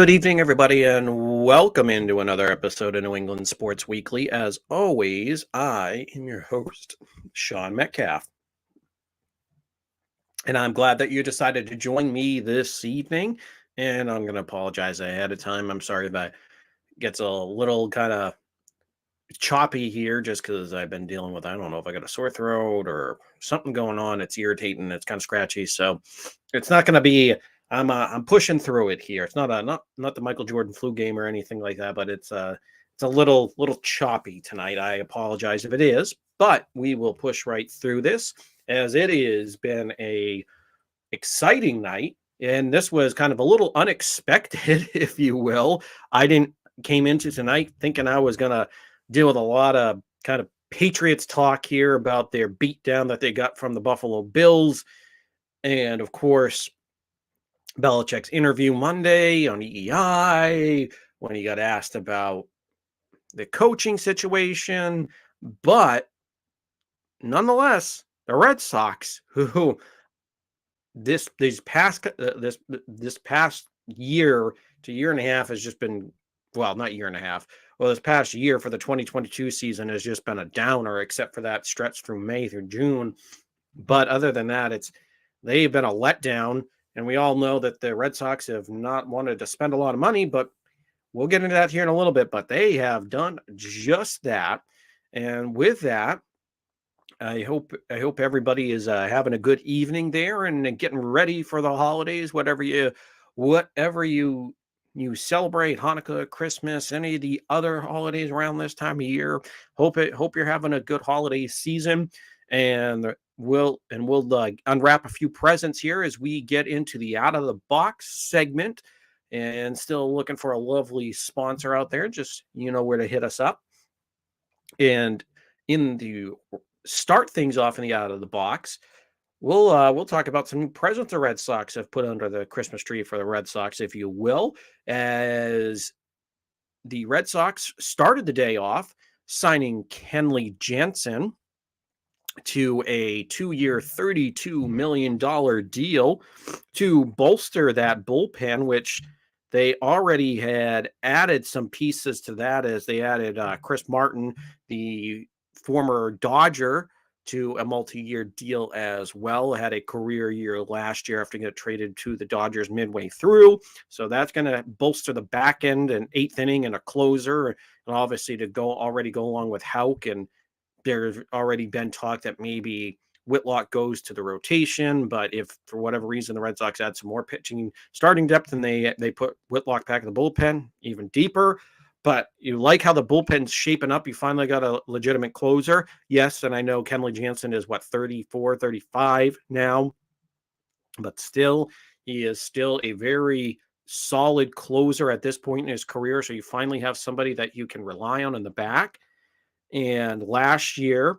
Good evening, everybody, and welcome into another episode of New England Sports Weekly. As always, I am your host, Sean Metcalf. And I'm glad that you decided to join me this evening. And I'm going to apologize ahead of time. I'm sorry that gets a little kind of choppy here just because I've been dealing with, I don't know if I got a sore throat or something going on. It's irritating. It's kind of scratchy. So it's not going to be, I'm pushing through it here. It's not the Michael Jordan flu game or anything like that, but it's a little choppy tonight. I apologize if it is, but we will push right through this as it has been a exciting night. And this was kind of a little unexpected, if you will. Came into tonight thinking I was going to deal with a lot of kind of Patriots talk here about their beatdown that they got from the Buffalo Bills. And of course, Belichick's interview Monday on EEI when he got asked about the coaching situation. But nonetheless, the Red Sox, who this past year to year and a half has just been, well, not year and a half. Well, this past year for the 2022 season has just been a downer, except for that stretch through May through June. But other than that, they've been a letdown. And we all know that the Red Sox have not wanted to spend a lot of money, but we'll get into that here in a little bit. But they have done just that. And with that, I hope everybody is having a good evening there and getting ready for the holidays, whatever you celebrate, Hanukkah, Christmas, any of the other holidays around this time of year. Hope you're having a good holiday season, and we'll unwrap a few presents here as we get into the out of the box segment. And still looking for a lovely sponsor out there. Just where to hit us up. And in the start things off in the out of the box, we'll talk about some new presents the Red Sox have put under the Christmas tree for the Red Sox, if you will, as the Red Sox started the day off signing Kenley Jensen to a 2-year, $32 million deal to bolster that bullpen, which they already had added some pieces to that as they added Chris Martin, the former Dodger, to a multi-year deal as well. Had a career year last year after getting traded to the Dodgers midway through. So that's going to bolster the back end, an eighth inning and a closer, and obviously to go along with Houck. And there's already been talk that maybe Whitlock goes to the rotation, but if for whatever reason the Red Sox add some more pitching starting depth and they put Whitlock back in the bullpen even deeper. But you like how the bullpen's shaping up. You finally got a legitimate closer. Yes, and I know Kenley Jansen is 34, 35 now, but still, he is still a very solid closer at this point in his career. So you finally have somebody that you can rely on in the back. And last year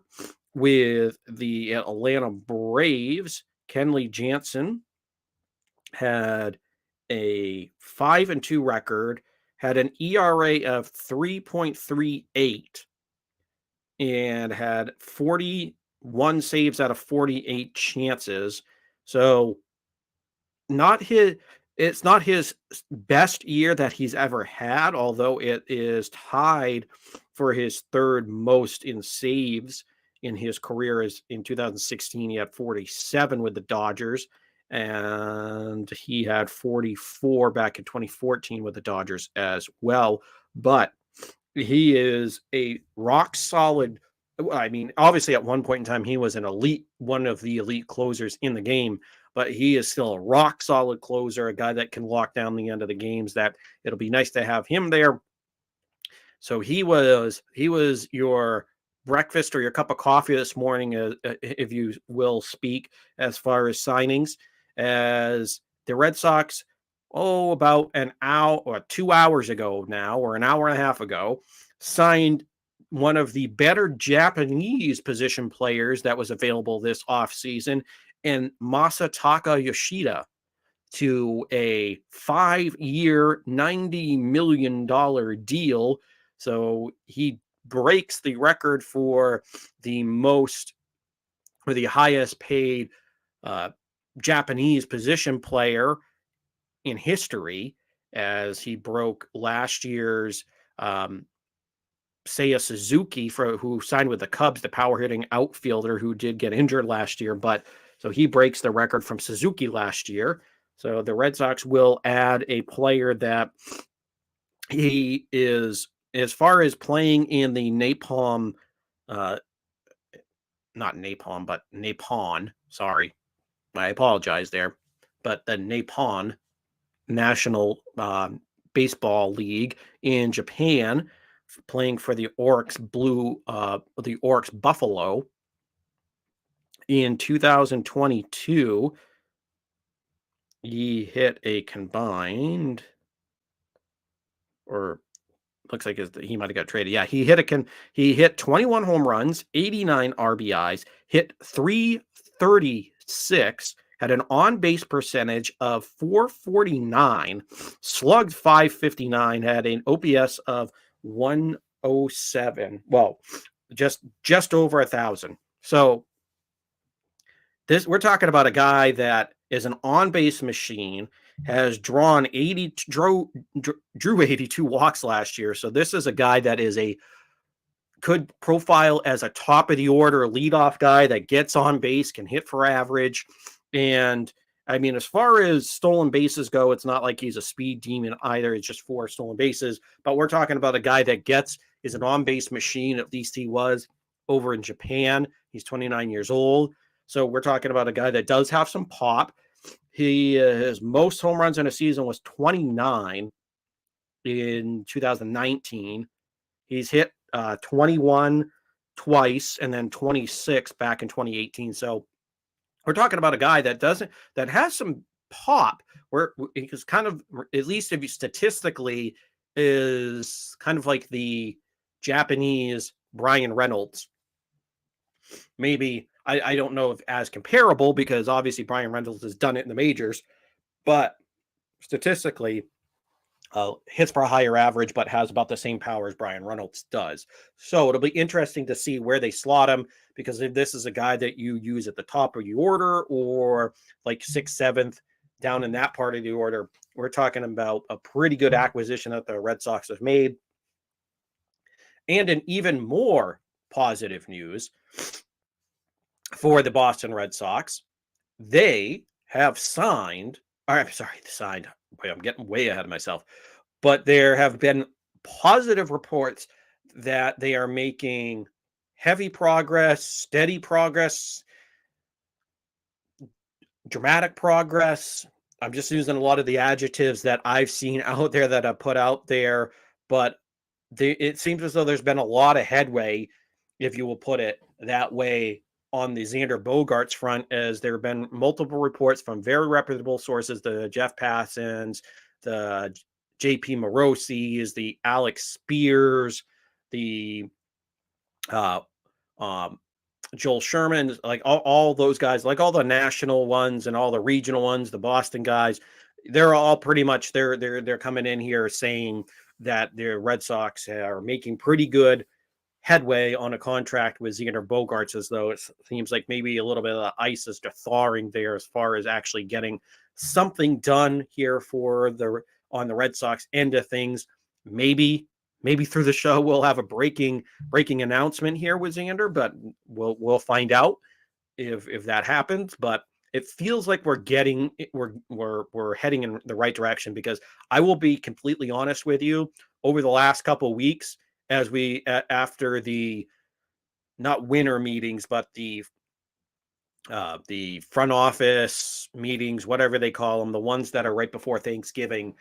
with the Atlanta Braves, Kenley Jansen had a 5-2 record, had an ERA of 3.38, and had 41 saves out of 48 chances. So it's not his best year that he's ever had, although it is tied for his third most in saves in his career. As in 2016, he had 47 with the Dodgers, and he had 44 back in 2014 with the Dodgers as well. But he is a rock solid. I mean, obviously at one point in time, he was one of the elite closers in the game, but he is still a rock solid closer, a guy that can lock down the end of the games. That it'll be nice to have him there. So he was your breakfast or your cup of coffee this morning, if you will speak, as far as signings, as the Red Sox, about an hour or 2 hours ago now, or an hour and a half ago, signed one of the better Japanese position players that was available this offseason, and Masataka Yoshida, to a 5-year, $90 million deal. So he breaks the record for the highest paid Japanese position player in history. as he broke last year's Seiya Suzuki, who signed with the Cubs, the power hitting outfielder who did get injured last year. But so he breaks the record from Suzuki last year. So the Red Sox will add a player that he is, as far as playing in the Napalm, not Napalm, but Napon. Sorry, I apologize there. But the Napon National Baseball League in Japan, playing for the the Oryx Buffalo in 2022. He hit a combined, or looks like he might have got traded. Yeah, he hit 21 home runs, 89 RBIs, hit 336, had an on-base percentage of 449, slugged 559, had an OPS of 107. Well, just over 1,000. So we're talking about a guy that is an on-base machine, has drew 82 walks last year. So this is a guy that could profile as a top of the order leadoff guy that gets on base, can hit for average. And I mean, as far as stolen bases go, it's not like he's a speed demon either. It's just 4 stolen bases. But we're talking about a guy that is an on-base machine. At least he was over in Japan. He's 29 years old. So we're talking about a guy that does have some pop. His most home runs in a season was 29 in 2019. He's hit 21 twice and then 26 back in 2018. So we're talking about a guy that has some pop, where he's kind of, at least if you statistically, is kind of like the Japanese Brian Reynolds. Maybe I don't know if as comparable, because obviously Brian Reynolds has done it in the majors, but statistically hits for a higher average, but has about the same power as Brian Reynolds does. So it'll be interesting to see where they slot him, because if this is a guy that you use at the top of your order, or like 6th, 7th, down in that part of the order, we're talking about a pretty good acquisition that the Red Sox have made. And an even more positive news for the Boston Red Sox, they have signed. I'm sorry, signed. Wait, I'm getting way ahead of myself. But there have been positive reports that they are making heavy progress, steady progress, dramatic progress. I'm just using a lot of the adjectives that I've seen out there, that I put out there, but it seems as though there's been a lot of headway, if you will put it that way, on the Xander Bogaerts front, as there have been multiple reports from very reputable sources, the Jeff Passons, the JP Morosi's, the Alex Spears, the Joel Sherman, like all those guys, like all the national ones and all the regional ones, the Boston guys, they're all pretty much, they're coming in here saying that the Red Sox are making pretty good headway on a contract with Xander Bogaerts, as though it seems like maybe a little bit of the ice is thawing there, as far as actually getting something done here on the Red Sox end of things. Maybe through the show we'll have a breaking announcement here with Xander, but we'll find out if that happens. But it feels like we're heading in the right direction, because I will be completely honest with you, over the last couple of weeks, as we after the, not winter meetings, but the front office meetings, whatever they call them, the ones that are right before Thanksgiving,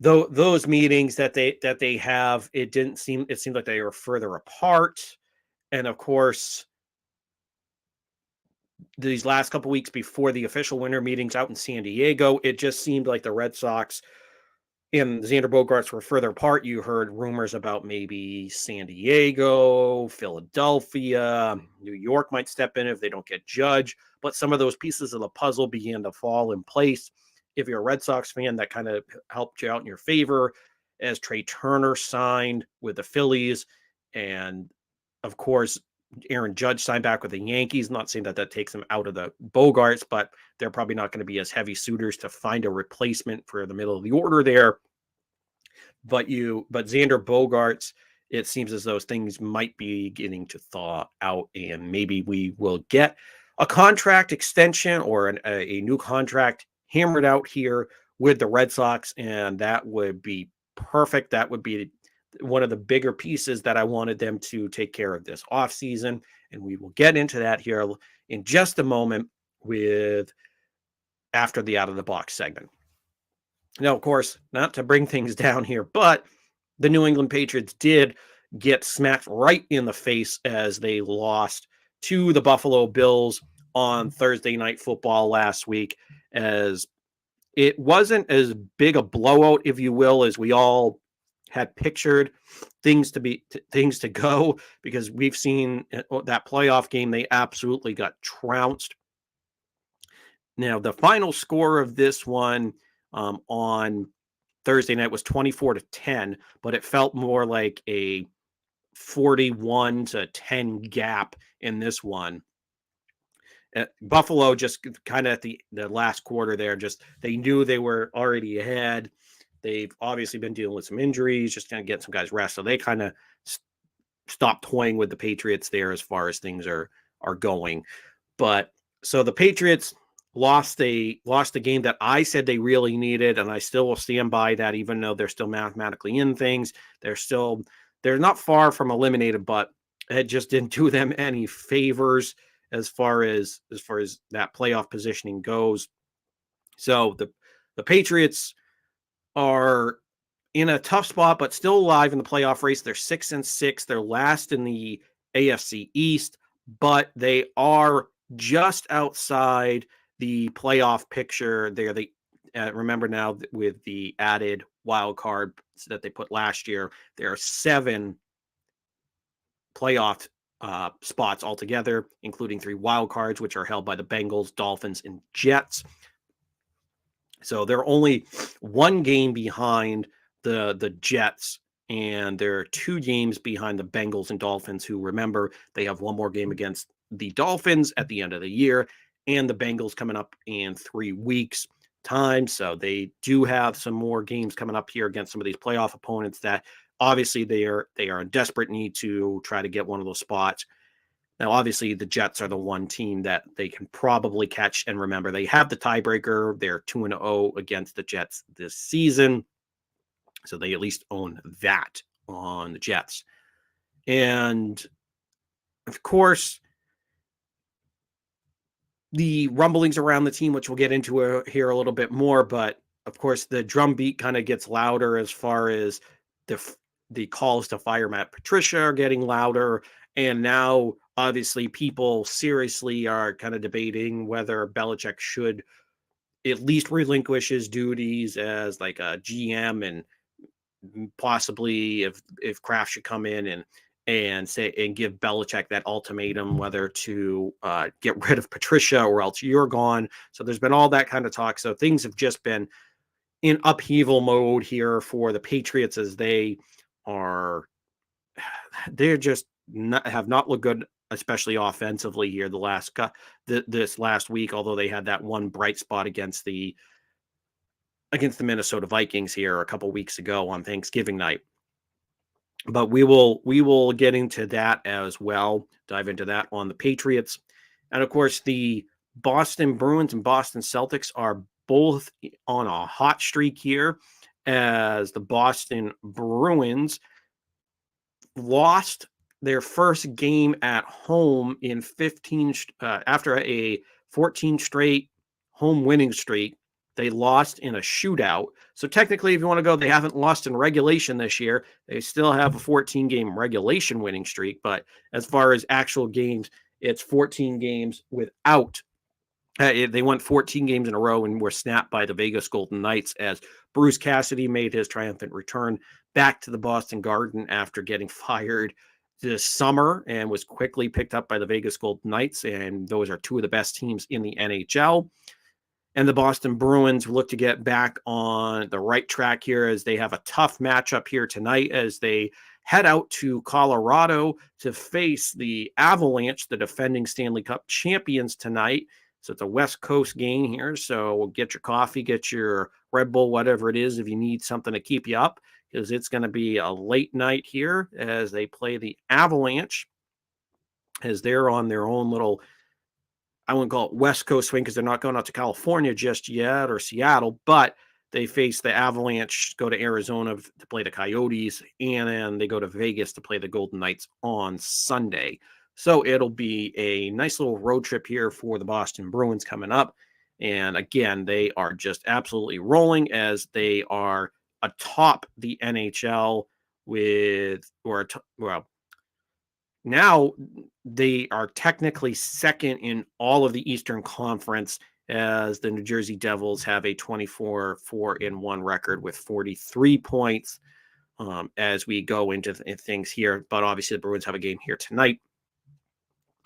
though, those meetings that they have, it seemed like they were further apart. And of course, these last couple weeks before the official winter meetings out in San Diego, it just seemed like the Red Sox and Xander Bogaerts were further apart. You heard rumors about maybe San Diego, Philadelphia, New York might step in if they don't get Judge. But some of those pieces of the puzzle began to fall in place. If you're a Red Sox fan, that kind of helped you out in your favor, as Trey Turner signed with the Phillies. And of course, Aaron Judge signed back with the Yankees. Not saying that takes him out of the Bogaerts, but they're probably not going to be as heavy suitors to find a replacement for the middle of the order there. But Xander Bogaerts, it seems as though things might be getting to thaw out, and maybe we will get a contract extension or a new contract hammered out here with the Red Sox, and that would be perfect. That would be one of the bigger pieces that I wanted them to take care of this offseason, and we will get into that here in just a moment with after the out of the box segment. Now, of course, not to bring things down here, but the New England Patriots did get smacked right in the face as they lost to the Buffalo Bills on Thursday Night Football last week, as it wasn't as big a blowout, if you will, as we all had pictured things to go, because we've seen that playoff game, they absolutely got trounced. Now, the final score of this one on Thursday night was 24-10, but it felt more like a 41-10 gap in this one. Buffalo just kind of at the last quarter there, just they knew they were already ahead. They've obviously been dealing with some injuries, just kind of getting some guys rest. So they kind of stopped toying with the Patriots there as far as things are going. But so the Patriots lost the game that I said they really needed, and I still will stand by that, even though they're still mathematically in things. They're not far from eliminated, but it just didn't do them any favors as far as that playoff positioning goes. So the Patriots are in a tough spot, but still alive in the playoff race. They're 6-6. They're last in the AFC East, but they are just outside the playoff picture. Remember now with the added wild card that they put last year, there are 7 playoff spots altogether, including 3 wild cards, which are held by the Bengals, Dolphins, and Jets. So they're only 1 game behind the Jets, and they're 2 games behind the Bengals and Dolphins, who, remember, they have 1 more game against the Dolphins at the end of the year, and the Bengals coming up in 3 weeks time. So they do have some more games coming up here against some of these playoff opponents that obviously they are in desperate need to try to get one of those spots. Now, obviously, the Jets are the one team that they can probably catch. And remember, they have the tiebreaker. They're 2-0 against the Jets this season. So they at least own that on the Jets. And, of course, the rumblings around the team, which we'll get into here a little bit more. But, of course, the drumbeat kind of gets louder as far as the calls to fire Matt Patricia are getting louder. And now, obviously, people seriously are kind of debating whether Belichick should at least relinquish his duties as like a GM, and possibly if Kraft should come in and say and give Belichick that ultimatum whether to get rid of Patricia or else you're gone. So there's been all that kind of talk. So things have just been in upheaval mode here for the Patriots, as they're just have not looked good, especially offensively here this last week, although they had that one bright spot against the Minnesota Vikings here a couple weeks ago on Thanksgiving night. But we will get into that as well, dive into that on the Patriots. And of course, the Boston Bruins and Boston Celtics are both on a hot streak here, as the Boston Bruins lost their first game at home in 15 after a 14 straight home winning streak. They lost in a shootout. So technically, if you want to go, they haven't lost in regulation this year. They still have a 14-game regulation winning streak. But as far as actual games, it's 14 games without. They went 14 games in a row and were snapped by the Vegas Golden Knights, as Bruce Cassidy made his triumphant return back to the Boston Garden after getting fired this summer, and was quickly picked up by the Vegas Golden Knights. And those are 2 of the best teams in the NHL. And the Boston Bruins look to get back on the right track here, as they have a tough matchup here tonight as they head out to Colorado to face the Avalanche, the defending Stanley Cup champions, tonight. So it's a West Coast game here. So get your coffee, get your Red Bull, whatever it is, if you need something to keep you up, because it's going to be a late night here as they play the Avalanche, as they're on their own little, I wouldn't call it West Coast swing because they're not going out to California just yet or Seattle, but they face the Avalanche, go to Arizona to play the Coyotes, and then they go to Vegas to play the Golden Knights on Sunday. So it'll be a nice little road trip here for the Boston Bruins coming up. And again, they are just absolutely rolling as they are atop the NHL with, well, now they are technically second in all of the Eastern Conference, as the New Jersey Devils have a 24-4-1 record with 43 points as we go into things here. But obviously the Bruins have a game here tonight,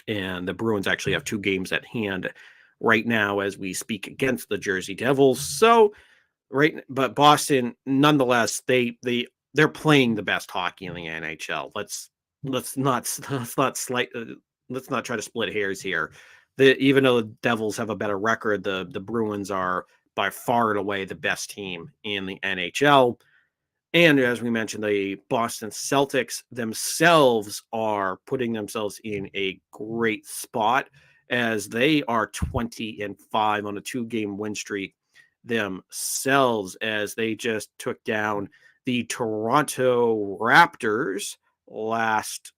and the Bruins actually have 2 games at hand right now as we speak against the Jersey Devils. So but Boston, nonetheless, they're playing the best hockey in the NHL. Let's not try to split hairs here. Even though the Devils have a better record, the Bruins are by far and away the best team in the NHL. And as we mentioned, the Boston Celtics themselves are putting themselves in a great spot as they are 20-5 on a 2-game win streak themselves, as they just took down the Toronto Raptors the last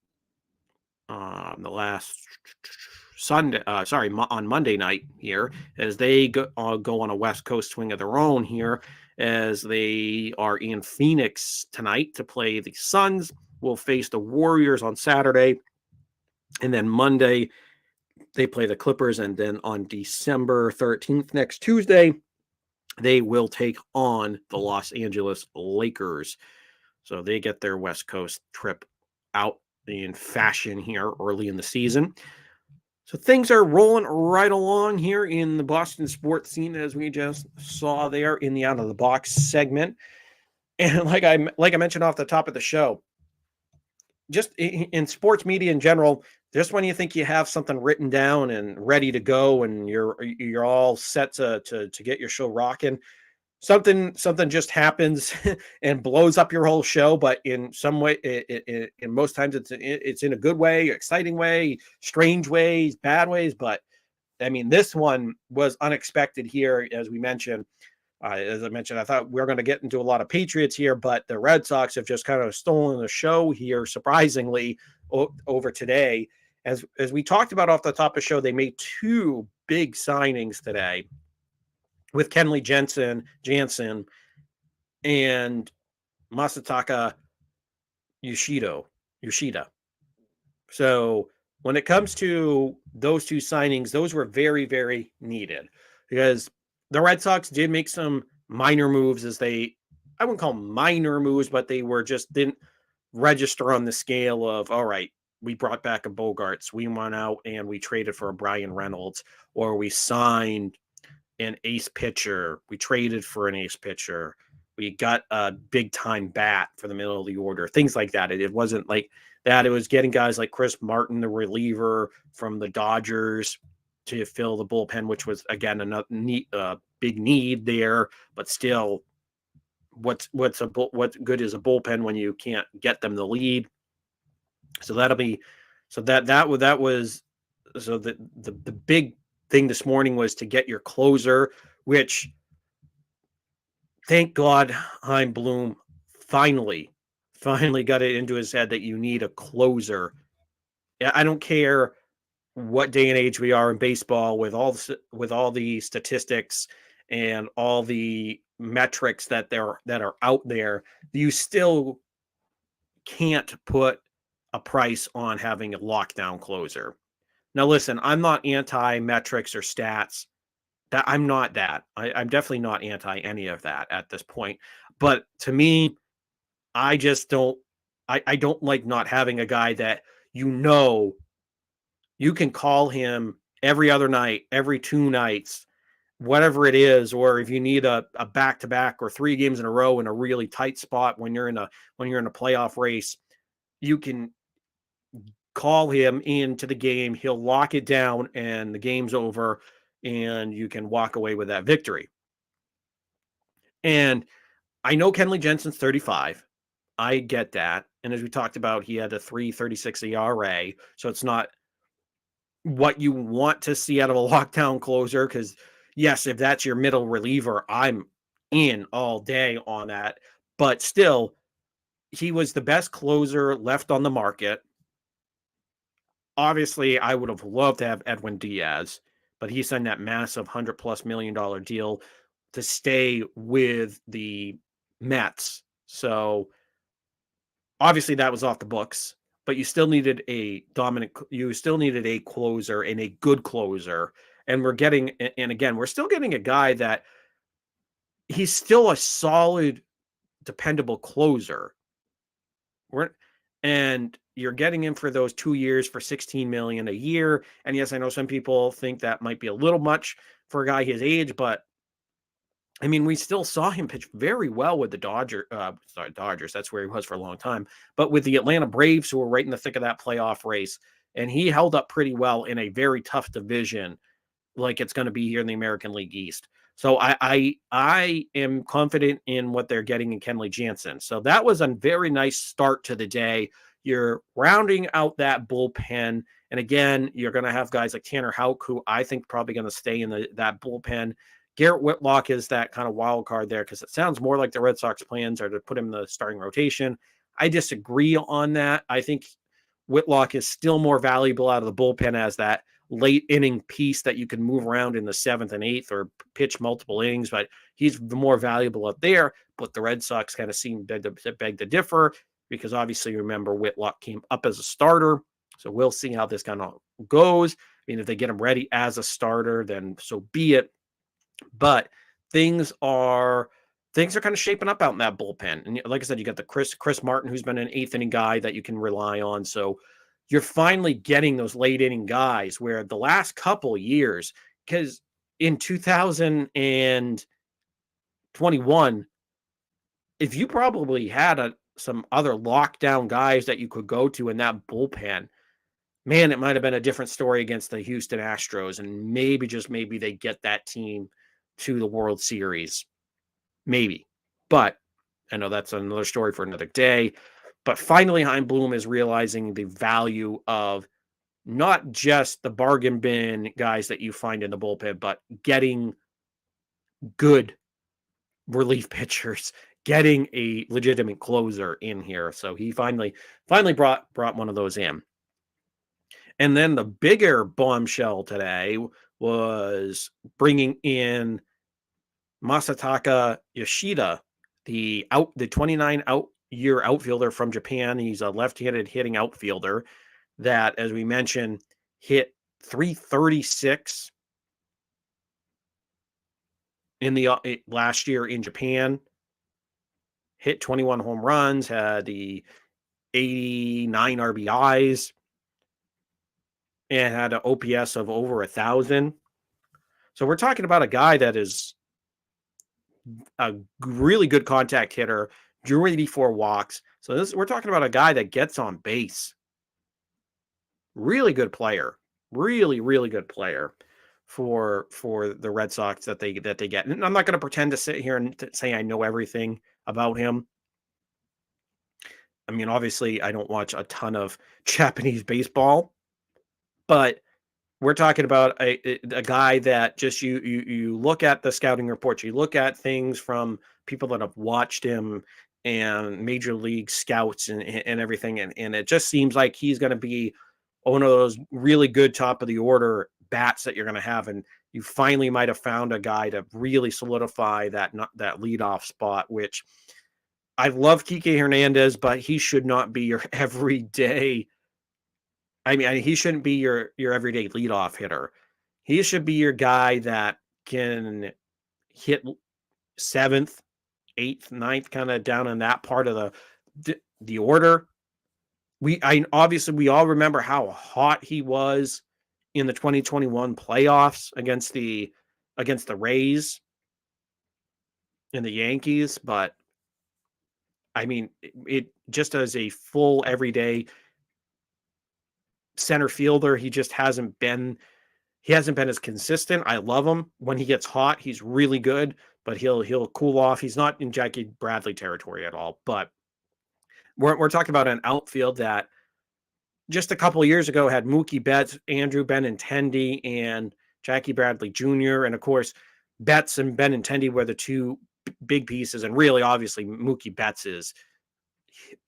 Sunday, on Monday night here, as they go on a West Coast swing of their own here, as they are in Phoenix tonight to play the Suns. Will face the Warriors on Saturday, and then Monday they play the Clippers, and then on December 13th, next Tuesday, they will take on the Los Angeles Lakers. So they get their West Coast trip out in fashion here early in the season. So things are rolling right along here in the Boston sports scene, as we just saw there in the Out of the Box segment. And like I mentioned off the top of the show, just in sports media in general, just when you think you have something written down and ready to go and you're all set to get your show rocking, something just happens and blows up your whole show. But in some way, in most times it's in a good way, exciting way, strange ways, bad ways. But I mean, this one was unexpected here, as we mentioned. As I mentioned, I thought we were going to get into a lot of Patriots here, but the Red Sox have just kind of stolen the show here, surprisingly, over today. As we talked about off the top of the show, they made 2 big signings today with Kenley, Jensen, and Masataka Yoshida. So when it comes to those 2 signings, those were very, very needed, because the Red Sox did make some minor moves, I wouldn't call them minor moves, but they were didn't register on the scale of, all right, we brought back a Bogaerts, we went out and we traded for a Brian Reynolds, or we signed an ace pitcher, we traded for an ace pitcher, we got a big time bat for the middle of the order, things like that. It wasn't like that. It was getting guys like Chris Martin, the reliever from the Dodgers, to fill the bullpen, which was again another big need there. But still, what good is a bullpen when you can't get them the lead? So the big thing this morning was to get your closer, which, thank God, Chaim Bloom finally got it into his head that you need a closer. I don't care what day and age we are in baseball, with all the statistics and all the metrics that are out there, you still can't put a price on having a lockdown closer. Now, listen, I'm not anti metrics or stats. That I'm not that. I'm definitely not anti any of that at this point. But to me, I just don't. I don't like not having a guy that you can call him every other night, every 2 nights, whatever it is, or if you need a back-to-back or 3 games in a row in a really tight spot when you're in a playoff race, you can call him into the game. He'll lock it down and the game's over. and you can walk away with that victory. And I know Kenley Jensen's 35. I get that. And as we talked about, he had a 3.36 ERA. So it's not what you want to see out of a lockdown closer. Because, yes, if that's your middle reliever, I'm in all day on that. But still, he was the best closer left on the market. Obviously, I would have loved to have Edwin Diaz, but he signed that massive $100+ million deal to stay with the Mets. So obviously that was off the books, but you still needed a closer and a good closer. And we're still getting a guy that he's still a solid, dependable closer. And you're getting him for those 2 years for $16 million a year. And yes, I know some people think that might be a little much for a guy his age, but I mean, we still saw him pitch very well with the Dodgers. That's where he was for a long time. But with the Atlanta Braves, who were right in the thick of that playoff race, and he held up pretty well in a very tough division, like it's going to be here in the American League East. So I am confident in what they're getting in Kenley Jansen. So that was a very nice start to the day. You're rounding out that bullpen. And again, you're going to have guys like Tanner Houck, who I think probably going to stay in that bullpen. Garrett Whitlock is that kind of wild card there because it sounds more like the Red Sox plans are to put him in the starting rotation. I disagree on that. I think Whitlock is still more valuable out of the bullpen as that late inning piece that you can move around in the 7th and 8th or pitch multiple innings, but he's more valuable up there. But the Red Sox kind of seem to beg to differ because obviously, remember, Whitlock came up as a starter. So we'll see how this kind of goes. I mean, if they get him ready as a starter, then so be it. But things are kind of shaping up out in that bullpen. And like I said, you got the Chris Martin, who's been an 8th inning guy that you can rely on. So you're finally getting those late inning guys where the last couple years, because in 2021, if you probably had some other lockdown guys that you could go to in that bullpen, man, it might have been a different story against the Houston Astros. And maybe, just maybe, they get that team to the World Series. Maybe. But I know that's another story for another day. But finally, Chaim Bloom is realizing the value of not just the bargain bin guys that you find in the bullpen, but getting good relief pitchers, getting a legitimate closer in here. So he finally brought one of those in. And then the bigger bombshell today was bringing in Masataka Yoshida, the 29-year outfielder from Japan. He's a left-handed hitting outfielder that, as we mentioned, hit 336 in the last year in Japan, hit 21 home runs, had the 89 RBIs, and had an OPS of over 1,000. So we're talking about a guy that is a really good contact hitter, drew 84 walks. So we're talking about a guy that gets on base. Really good player. Really, really good player for the Red Sox that they get. And I'm not going to pretend to sit here and say I know everything about him. I mean, obviously, I don't watch a ton of Japanese baseball, but we're talking about a guy that just you look at the scouting reports, you look at things from people that have watched him and major league scouts and everything, and it just seems like he's going to be one of those really good top of the order bats that you're going to have, and you finally might have found a guy to really solidify that leadoff spot, which I love Kike Hernandez, but he should not be your everyday. I mean, he shouldn't be your everyday leadoff hitter. He should be your guy that can hit 7th, 8th, 9th, kind of down in that part of the order. Obviously we all remember how hot he was in the 2021 playoffs against the Rays and the Yankees, but I mean, it just as a full everyday center fielder, he just hasn't been He hasn't been as consistent. I love him. When he gets hot, he's really good, but he'll cool off. He's not in Jackie Bradley territory at all. But we're talking about an outfield that just a couple of years ago had Mookie Betts, Andrew Benintendi, and Jackie Bradley Jr. And of course, Betts and Benintendi were the two big pieces. And really, obviously, Mookie Betts is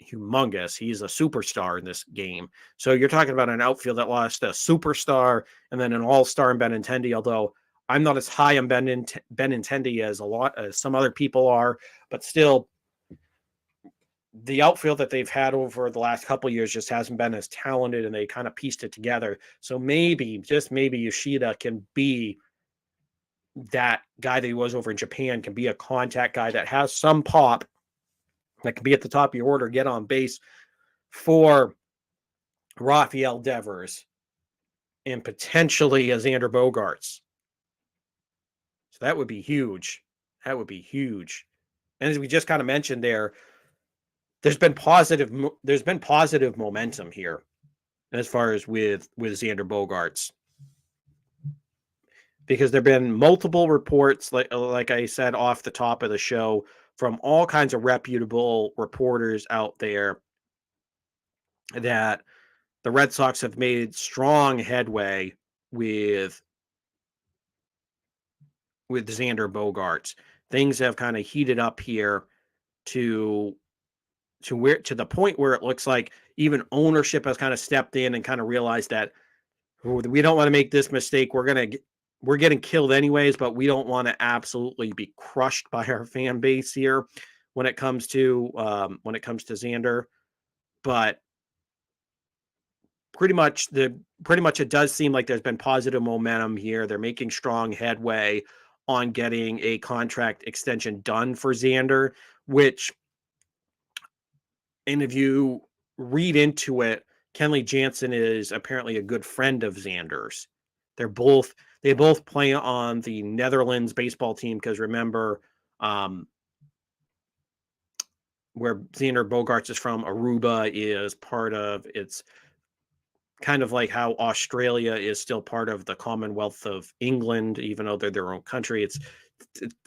humongous. He's a superstar in this game. So you're talking about an outfield that lost a superstar and then an all-star in Benintendi, although I'm not as high on Benintendi as some other people are, but still the outfield that they've had over the last couple of years just hasn't been as talented, and they kind of pieced it together. So maybe, just maybe, Yoshida can be that guy that he was over in Japan, can be a contact guy that has some pop, that can be at the top of your order, get on base for Rafael Devers and potentially a Xander Bogaerts. So that would be huge. That would be huge. And as we just kind of mentioned there's been positive momentum here as far as with Xander Bogaerts, because there've been multiple reports, like I said off the top of the show, from all kinds of reputable reporters out there, that the Red Sox have made strong headway with Xander Bogaerts. Things have kind of heated up here to the point where it looks like even ownership has kind of stepped in and kind of realized that we don't want to make this mistake. We're getting killed anyways, but we don't want to absolutely be crushed by our fan base here when it comes to Xander. But pretty much it does seem like there's been positive momentum here. They're making strong headway on getting a contract extension done for Xander, which, and if you read into it, Kenley Jensen is apparently a good friend of Xander's. They both play on the Netherlands baseball team, because remember, where Xander Bogaerts is from, Aruba is part of, it's kind of like how Australia is still part of the Commonwealth of England, even though they're their own country.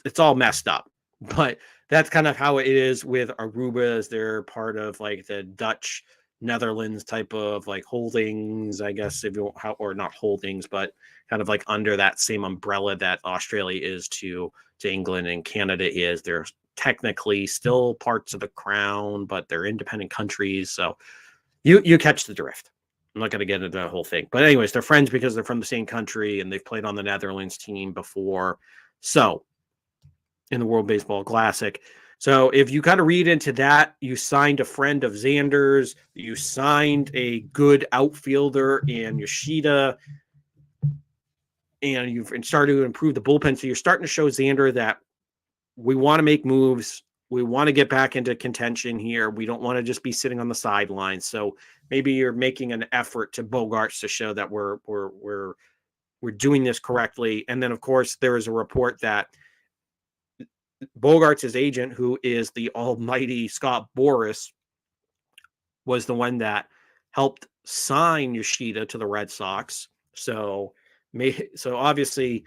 It's all messed up, but that's kind of how it is with Aruba, as they're part of like the Dutch Netherlands type of like holdings, I guess, if you or not holdings, but kind of like under that same umbrella that Australia is to England and Canada is. They're technically still parts of the crown, but they're independent countries. So you catch the drift. I'm not going to get into the whole thing, but anyways, they're friends because they're from the same country and they've played on the Netherlands team before. So in the World Baseball Classic. So if you kind of read into that, you signed a friend of Xander's, you signed a good outfielder in Yoshida, and you've started to improve the bullpen. So you're starting to show Xander that we want to make moves. We want to get back into contention here. We don't want to just be sitting on the sidelines. So maybe you're making an effort to Bogaerts to show that we're doing this correctly. And then, of course, there is a report that Bogaerts' agent, who is the almighty Scott Boras, was the one that helped sign Yoshida to the Red Sox. So obviously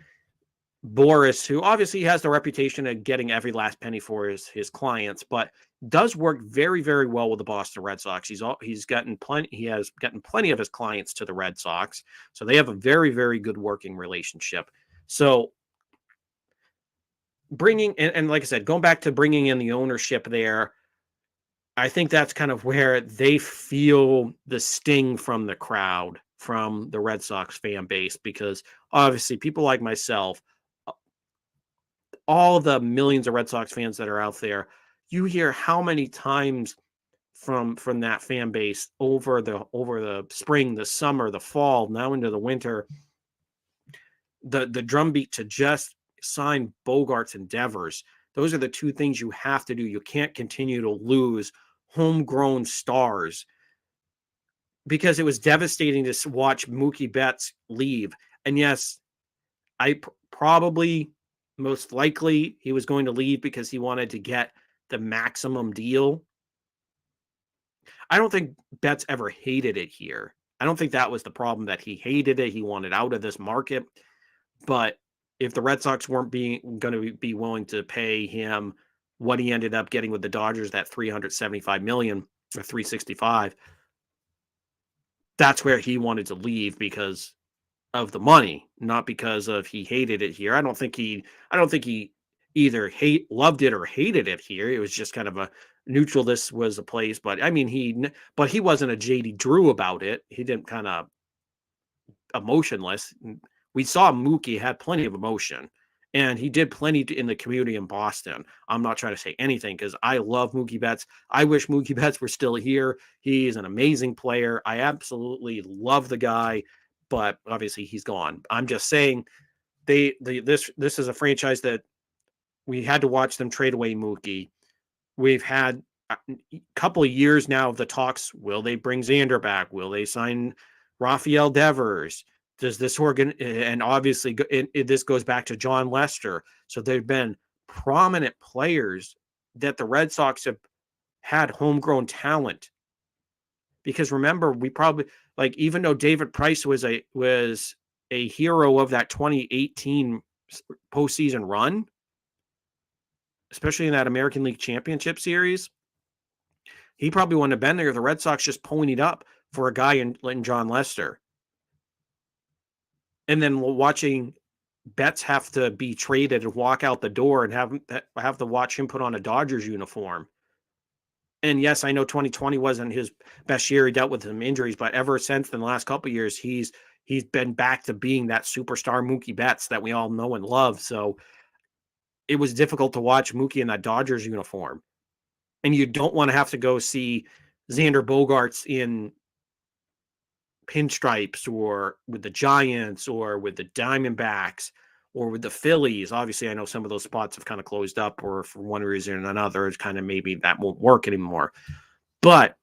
Boras, who obviously has the reputation of getting every last penny for his clients, but does work very, very well with the Boston Red Sox. He has gotten plenty of his clients to the Red Sox. So they have a very, very good working relationship. So bringing, and like I said, going back to bringing in the ownership there, I think that's kind of where they feel the sting from the crowd, from the Red Sox fan base, because obviously people like myself, all the millions of Red Sox fans that are out there, you hear how many times from that fan base over the spring, the summer, the fall, now into the winter, the drumbeat to just sign Bogaerts and Devers. Those are the two things you have to do. You can't continue to lose homegrown stars, because it was devastating to watch Mookie Betts leave. And yes, probably most likely he was going to leave because he wanted to get the maximum deal. I don't think Betts ever hated it here. I don't think that was the problem, that he hated it. He wanted out of this market. But if the Red Sox weren't going to be willing to pay him what he ended up getting with the Dodgers, that $375 million or $365, that's where he wanted to leave, because of the money, not because of he hated it here. I don't think he either loved it or hated it here. It was just kind of a neutral. This was a place, but I mean, he wasn't a JD Drew about it. He didn't kind of emotionless. We saw Mookie had plenty of emotion, and he did plenty in the community in Boston. I'm not trying to say anything, because I love Mookie Betts. I wish Mookie Betts were still here. He's an amazing player. I absolutely love the guy, but obviously he's gone. I'm just saying this is a franchise that we had to watch them trade away Mookie. We've had a couple of years now of the talks. Will they bring Xander back? Will they sign Rafael Devers? Does this and obviously this goes back to John Lester. So there've been prominent players that the Red Sox have had homegrown talent. Because remember, we probably, like, even though David Price was a hero of that 2018 postseason run, especially in that American League Championship Series, he probably wouldn't have been there if the Red Sox just ponied up for a guy in John Lester. And then watching Betts have to be traded and walk out the door and have to watch him put on a Dodgers uniform. And yes, I know 2020 wasn't his best year. He dealt with some injuries, but ever since in the last couple of years, he's been back to being that superstar Mookie Betts that we all know and love. So it was difficult to watch Mookie in that Dodgers uniform. And you don't want to have to go see Xander Bogaerts in pinstripes, or with the Giants, or with the Diamondbacks, or with the Phillies. Obviously, I know some of those spots have kind of closed up, or for one reason or another, it's kind of maybe that won't work anymore. But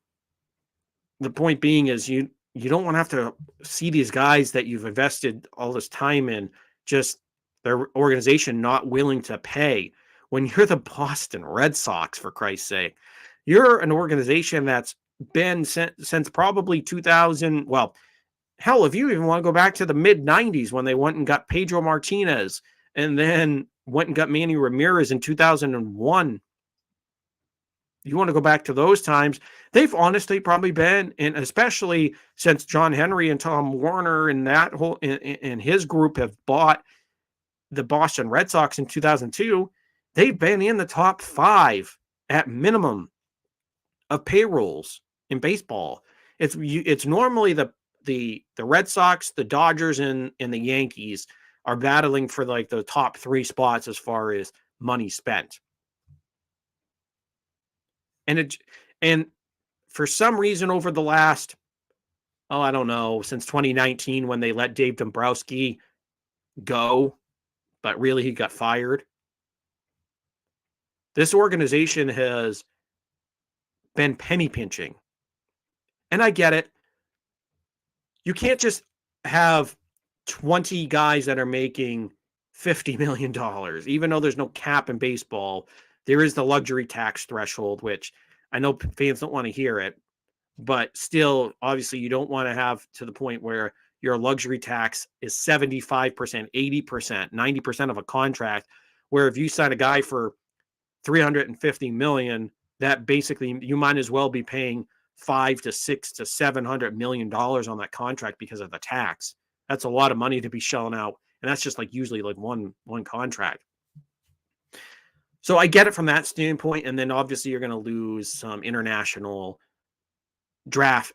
the point being is you don't want to have to see these guys that you've invested all this time in, just their organization not willing to pay. When you're the Boston Red Sox, for Christ's sake, you're an organization that's been since probably 2000. Well, hell, if you even want to go back to the mid 90s, when they went and got Pedro Martinez, and then went and got Manny Ramirez in 2001. You want to go back to those times, they've honestly probably been, and especially since John Henry and Tom Warner and that whole and his group have bought the Boston Red Sox in 2002, they've been in the top 5 at minimum of payrolls in baseball. It's normally the Red Sox, the Dodgers, and the Yankees are battling for like the top 3 spots as far as money spent. And for some reason over the last, I don't know, since 2019, when they let Dave Dombrowski go, but really he got fired, this organization has been penny pinching. And I get it. You can't just have 20 guys that are making $50 million, even though there's no cap in baseball. There is the luxury tax threshold, which I know fans don't want to hear it, but still, obviously, you don't want to have to the point where your luxury tax is 75%, 80%, 90% of a contract, where if you sign a guy for $350 million, that basically you might as well be paying $500 to $600 to $700 million on that contract because of the tax. That's a lot of money to be shelling out, and that's just like usually like one contract. So I get it from that standpoint, and then obviously you're going to lose some international draft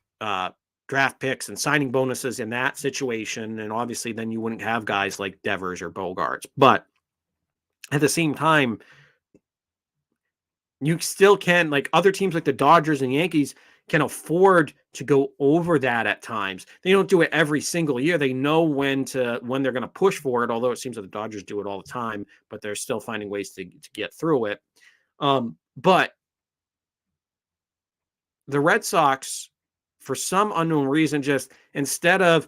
picks and signing bonuses in that situation, and obviously then you wouldn't have guys like Devers or Bogaerts. But at the same time, you still can, like other teams like the Dodgers and Yankees, can afford to go over that at times. They don't do it every single year. They know when they're going to push for it, although it seems that the Dodgers do it all the time, but they're still finding ways to get through it. But the Red Sox, for some unknown reason, just instead of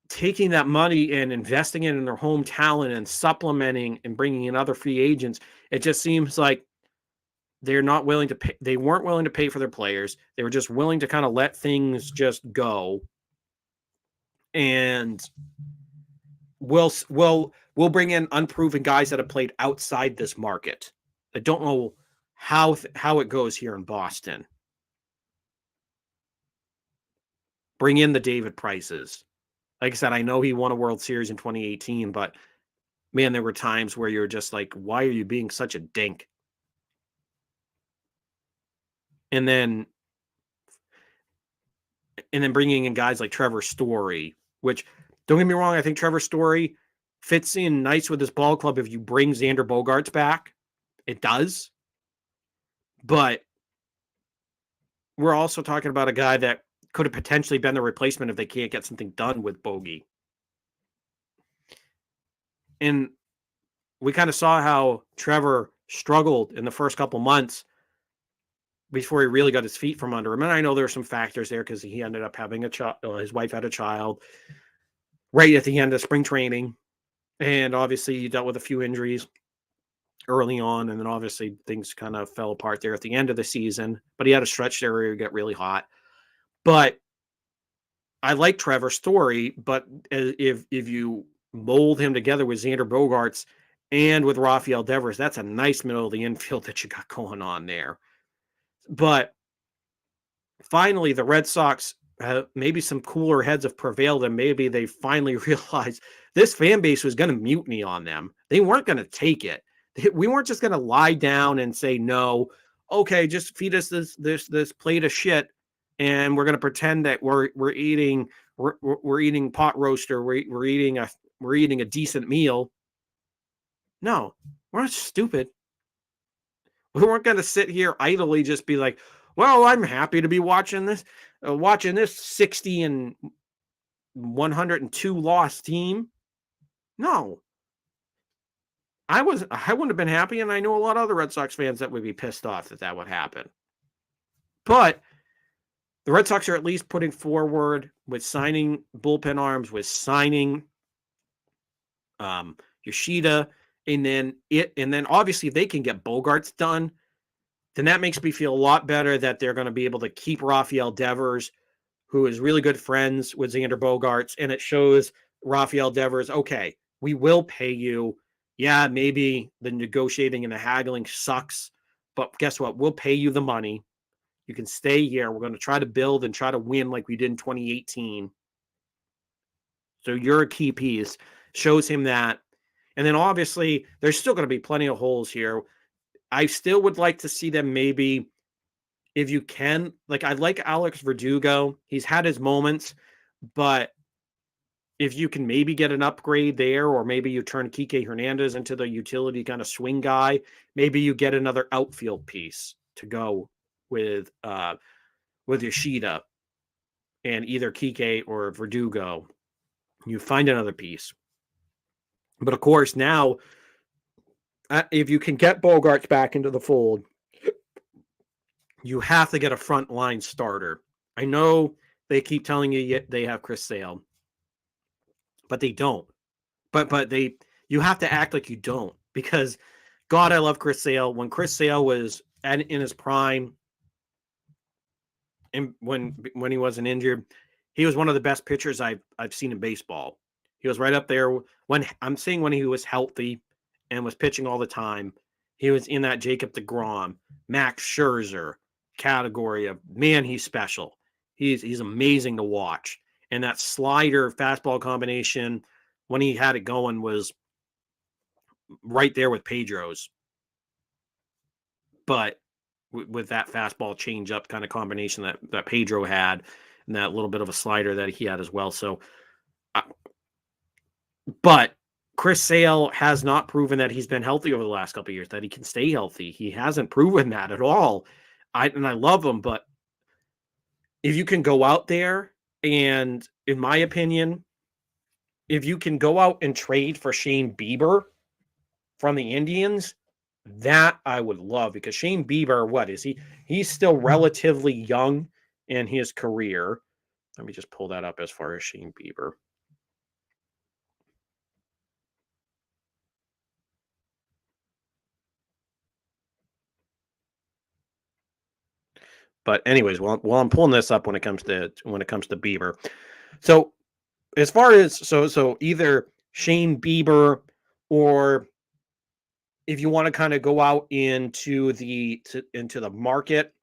taking that money and investing it in their home talent and supplementing and bringing in other free agents, it just seems like they're not willing to pay. They weren't willing to pay for their players. They were just willing to kind of let things just go. and we'll bring in unproven guys that have played outside this market. I don't know how it goes here in Boston. Bring in the David Prices. Like I said, I know he won a World Series in 2018, but man, there were times where you're just like, why are you being such a dink? And then bringing in guys like Trevor Story, which, don't get me wrong, I think Trevor Story fits in nice with this ball club if you bring Xander Bogaerts back. It does. But we're also talking about a guy that could have potentially been the replacement if they can't get something done with Bogey. And we kind of saw how Trevor struggled in the first couple months before he really got his feet from under him. And I know there are some factors there because he ended up having a child. His wife had a child right at the end of spring training. And obviously he dealt with a few injuries early on. And then obviously things kind of fell apart there at the end of the season. But he had a stretch there where he got really hot. But I like Trevor's story, but if you mold him together with Xander Bogaerts and with Rafael Devers, that's a nice middle of the infield that you got going on there. But finally, the Red Sox, maybe some cooler heads have prevailed, and maybe they finally realized this fan base was going to mutiny on them. They weren't going to take it. We weren't just going to lie down and say no. Okay, just feed us this plate of shit, and we're going to pretend that we're eating pot roaster. We're eating a decent meal. No, we're not stupid. We weren't going to sit here idly just be like, well, I'm happy to be watching this 60 and 102 loss team. No, I wouldn't have been happy, and I know a lot of other Red Sox fans that would be pissed off that would happen. But the Red Sox are at least putting forward with signing bullpen arms, with signing Yoshida, and then obviously if they can get Bogaerts done, then that makes me feel a lot better that they're going to be able to keep Rafael Devers, who is really good friends with Xander Bogaerts, and it shows Rafael Devers, okay, we will pay you. Yeah, maybe the negotiating and the haggling sucks, but guess what? We'll pay you the money. You can stay here. We're going to try to build and try to win like we did in 2018. So you're a key piece. Shows him that. And then obviously there's still going to be plenty of holes here. I still would like to see them maybe, if you can, like I like Alex Verdugo. He's had his moments, but if you can maybe get an upgrade there, or maybe you turn Kike Hernandez into the utility kind of swing guy, maybe you get another outfield piece to go with Yoshida and either Kike or Verdugo. You find another piece. But of course, now, if you can get Bogaerts back into the fold, you have to get a frontline starter. I know they keep telling you they have Chris Sale, but they don't. But you have to act like you don't, because God, I love Chris Sale. When Chris Sale was in his prime, and when he wasn't injured, he was one of the best pitchers I've seen in baseball. He was right up there when he was healthy and was pitching all the time. He was in that Jacob deGrom, Max Scherzer category of, man, he's special. He's amazing to watch. And that slider fastball combination, when he had it going, was right there with Pedro's. But with that fastball change up kind of combination that Pedro had, and that little bit of a slider that he had as well. So, but Chris Sale has not proven that he's been healthy over the last couple of years, that he can stay healthy. He hasn't proven that at all. I love him, but if you can go out there and, in my opinion, if you can go out and trade for Shane Bieber from the Indians, that I would love, because Shane Bieber, what is he? He's still relatively young in his career. Let me just pull that up as far as Shane Bieber. But anyways, while I'm pulling this up when it comes to Bieber. So as far as so either Shane Bieber, or if you want to kind of go out into the market,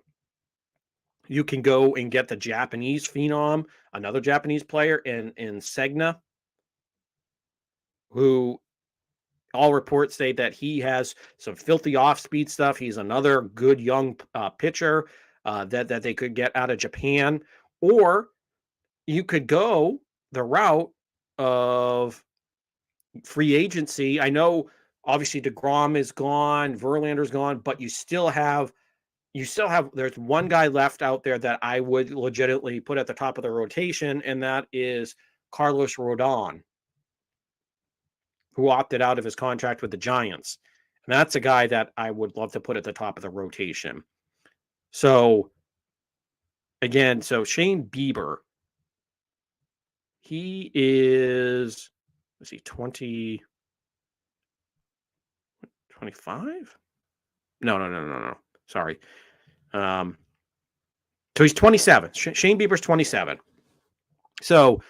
you can go and get the Japanese phenom, another Japanese player in Segna, who all reports say that he has some filthy off-speed stuff. He's another good young pitcher that they could get out of Japan. Or you could go the route of free agency. I know obviously DeGrom is gone, Verlander's gone, but you still have there's one guy left out there that I would legitimately put at the top of the rotation, and that is Carlos Rodon, who opted out of his contract with the Giants. And that's a guy that I would love to put at the top of the rotation. So again, so Shane Bieber, he is, let's see, 20, 25? No. Sorry. So he's 27. Shane Bieber's 27. So,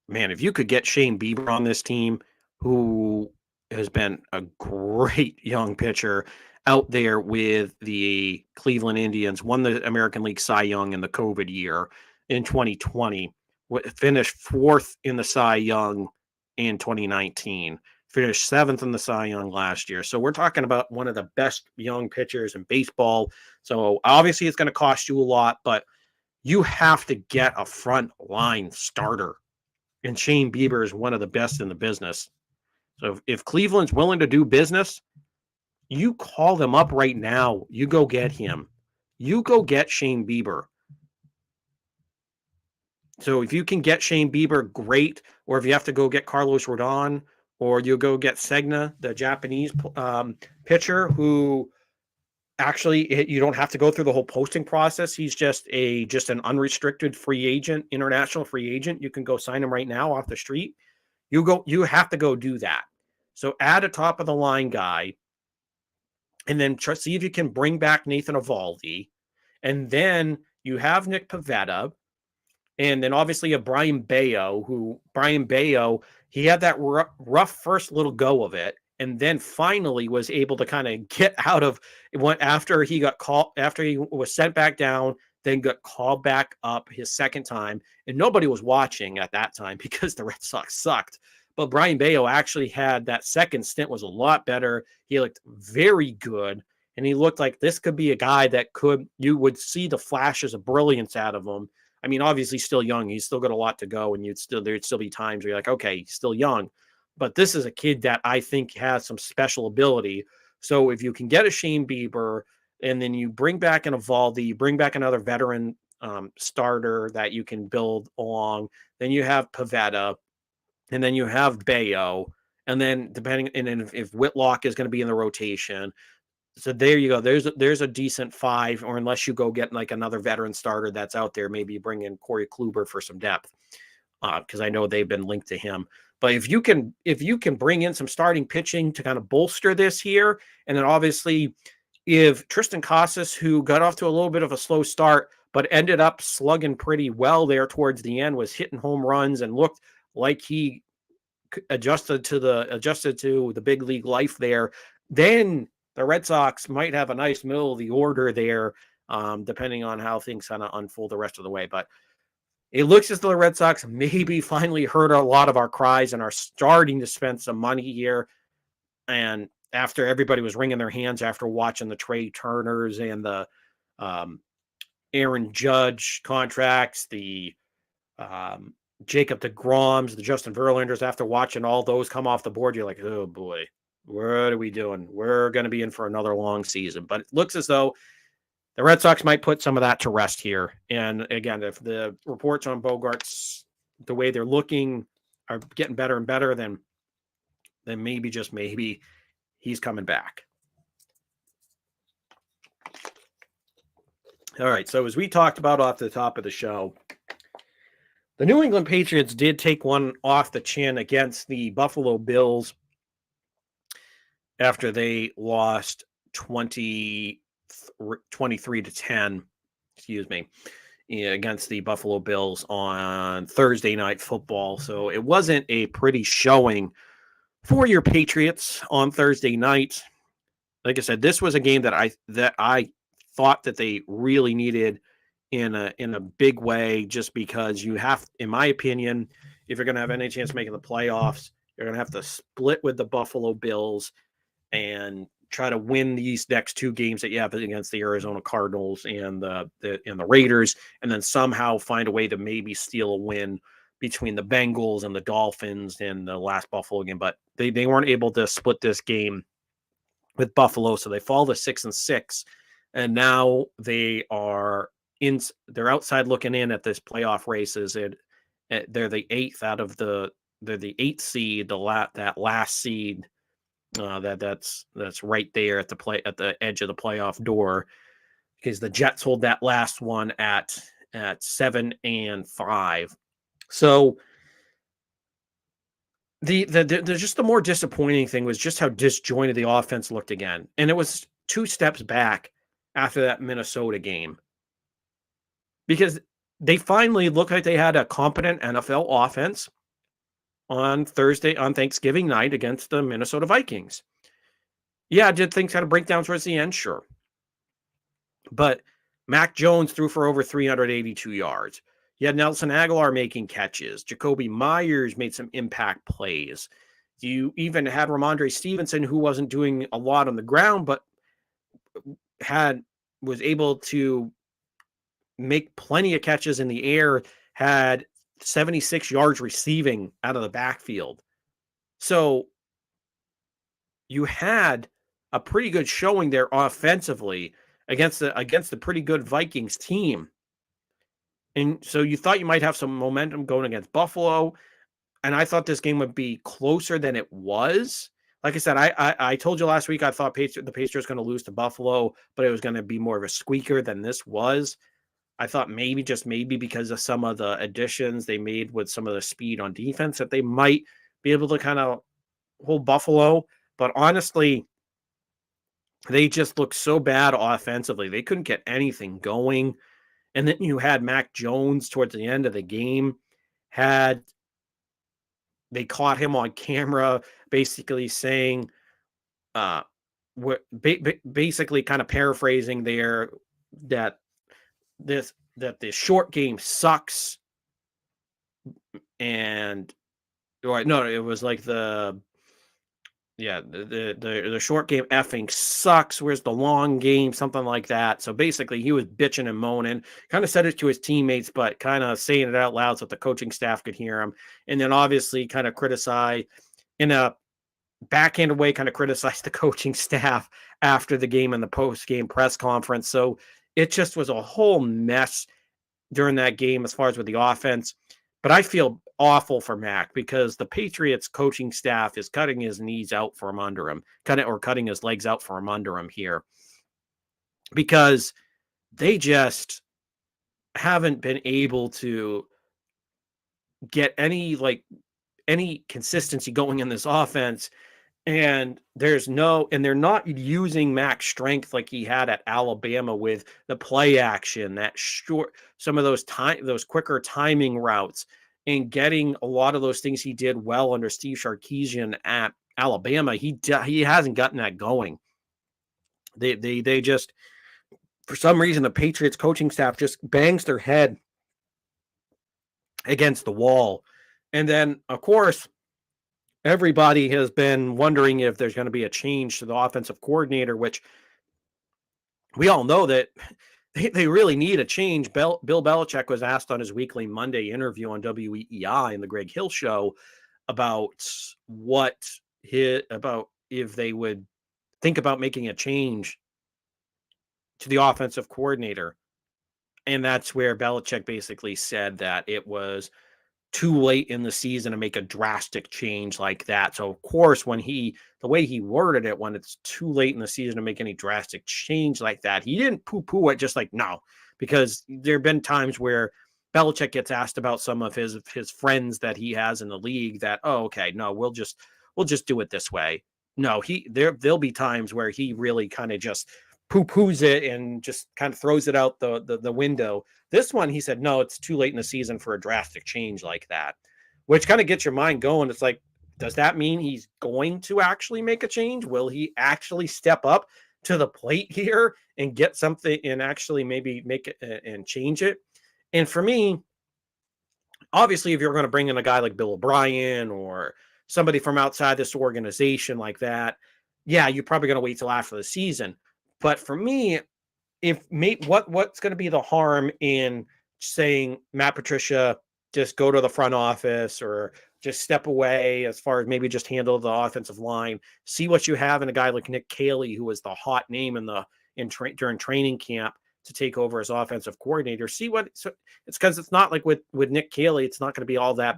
man, if you could get Shane Bieber on this team, who has been a great young pitcher out there with the Cleveland Indians, won the American League Cy Young in the COVID year in 2020, finished fourth in the Cy Young in 2019, finished seventh in the Cy Young last year. So we're talking about one of the best young pitchers in baseball. So obviously it's going to cost you a lot, but you have to get a front line starter. And Shane Bieber is one of the best in the business. So if Cleveland's willing to do business, you call them up right now. You go get him. You go get Shane Bieber. So if you can get Shane Bieber, great. Or if you have to go get Carlos Rodon, or you go get Segna, the Japanese pitcher, who actually you don't have to go through the whole posting process. He's just an unrestricted free agent, international free agent. You can go sign him right now off the street. You have to go do that. So add a top of the line guy, and then see if you can bring back Nathan Eovaldi, and then you have Nick Pivetta, and then obviously a Brian Bayo, he had that rough first little go of it, and then finally was able to kind of get out of it. After he was sent back down, then got called back up his second time, and nobody was watching at that time because the Red Sox sucked. But Brian Bayo actually had that second stint was a lot better. He looked very good, and he looked like this could be a guy that you would see the flashes of brilliance out of him. I mean, obviously still young. He's still got a lot to go, and there'd still be times where you're like, okay, he's still young. But this is a kid that I think has some special ability. So if you can get a Shane Bieber, and then you bring back an Eovaldi, you bring back another veteran starter that you can build along, then you have Pivetta, and then you have Bayo, and then if Whitlock is going to be in the rotation. So there you go. There's a decent five, or unless you go get like another veteran starter that's out there, maybe you bring in Corey Kluber for some depth, because I know they've been linked to him. But if you can bring in some starting pitching to kind of bolster this here, and then obviously if Tristan Casas, who got off to a little bit of a slow start, but ended up slugging pretty well there towards the end, was hitting home runs and looked like he adjusted to the big league life there, then the Red Sox might have a nice middle of the order there, depending on how things kind of unfold the rest of the way. But it looks as though the Red Sox maybe finally heard a lot of our cries and are starting to spend some money here. And after everybody was wringing their hands after watching the Trey Turners and the Aaron Judge contracts, the Jacob deGroms, the Justin Verlanders, after watching all those come off the board, you're like, oh boy, what are we doing? We're going to be in for another long season. But it looks as though the Red Sox might put some of that to rest here. And again, if the reports on Bogaerts, the way they're looking, are getting better and better, then maybe, just maybe, he's coming back. All right, so as we talked about off the top of the show, the New England Patriots did take one off the chin against the Buffalo Bills after they lost 23-10, against the Buffalo Bills on Thursday Night Football. So it wasn't a pretty showing for your Patriots on Thursday night. Like I said, this was a game that I thought that they really needed in a big way, just because you have, in my opinion, if you're going to have any chance of making the playoffs, you're going to have to split with the Buffalo Bills and try to win these next two games that you have against the Arizona Cardinals and the Raiders, and then somehow find a way to maybe steal a win between the Bengals and the Dolphins in the last Buffalo game. But they weren't able to split this game with Buffalo, so they fall to 6-6, and now they're outside looking in at this playoff races. They're the eighth seed, that last seed. That's right there at the edge of the playoff door, because the Jets hold that last one at 7-5. So the just the more disappointing thing was just how disjointed the offense looked again, and it was two steps back after that Minnesota game, because they finally looked like they had a competent NFL offense on Thanksgiving night against the Minnesota Vikings. Yeah, did things kind of break down towards the end? Sure. But Mac Jones threw for over 382 yards. You had Nelson Aguilar making catches. Jacoby Myers made some impact plays. You even had Ramondre Stevenson, who wasn't doing a lot on the ground, but was able to make plenty of catches in the air, had 76 yards receiving out of the backfield. So you had a pretty good showing there offensively against the pretty good Vikings team. And so you thought you might have some momentum going against Buffalo, and I thought this game would be closer than it was. Like I said, I told you last week I thought the Patriots going to lose to Buffalo, but it was going to be more of a squeaker than this was. I thought maybe, just maybe, because of some of the additions they made with some of the speed on defense, that they might be able to kind of hold Buffalo. But honestly, they just looked so bad offensively. They couldn't get anything going. And then you had Mac Jones towards the end of the game. They caught him on camera basically saying, basically kind of paraphrasing there, that the short game sucks. And no, it was like the short game effing sucks. Where's the long game? Something like that. So basically he was bitching and moaning, kind of said it to his teammates, but kind of saying it out loud so that the coaching staff could hear him. And then obviously kind of criticize in a backhanded way, kind of criticize the coaching staff after the game in the post-game press conference. So it just was a whole mess during that game as far as with the offense. But I feel awful for Mac, because the Patriots coaching staff is cutting his knees out from under him, cutting his legs out from under him here, because they just haven't been able to get any consistency going in this offense. And they're not using Mac's strength like he had at Alabama with the play action, some of those quicker timing routes, and getting a lot of those things he did well under Steve Sarkisian at Alabama. He hasn't gotten that going. They just, for some reason, the Patriots coaching staff just bangs their head against the wall. And then, of course, everybody has been wondering if there's going to be a change to the offensive coordinator, which we all know that they really need a change. Bill Belichick was asked on his weekly Monday interview on WEEI in the Greg Hill Show about if they would think about making a change to the offensive coordinator. And that's where Belichick basically said that it was too late in the season to make a drastic change like that. So of course, the way he worded it, when it's too late in the season to make any drastic change like that, he didn't poo-poo it, just like, no, because there have been times where Belichick gets asked about some of his friends that he has in the league that, oh, okay, no, we'll just do it this way. No, there'll be times where he really kind of just poo-poos it and just kind of throws it out the window. This one, he said, no, it's too late in the season for a drastic change like that, which kind of gets your mind going. It's like, does that mean he's going to actually make a change? Will he actually step up to the plate here and get something and actually maybe make it and change it? And for me, obviously, if you're going to bring in a guy like Bill O'Brien or somebody from outside this organization like that, yeah, you're probably going to wait till after the season. But for me, if what's going to be the harm in saying Matt Patricia just go to the front office or just step away as far as maybe just handle the offensive line, see what you have in a guy like Nick Caley, who was the hot name during training camp to take over as offensive coordinator. See what it's because it's not like with Nick Caley, it's not going to be all that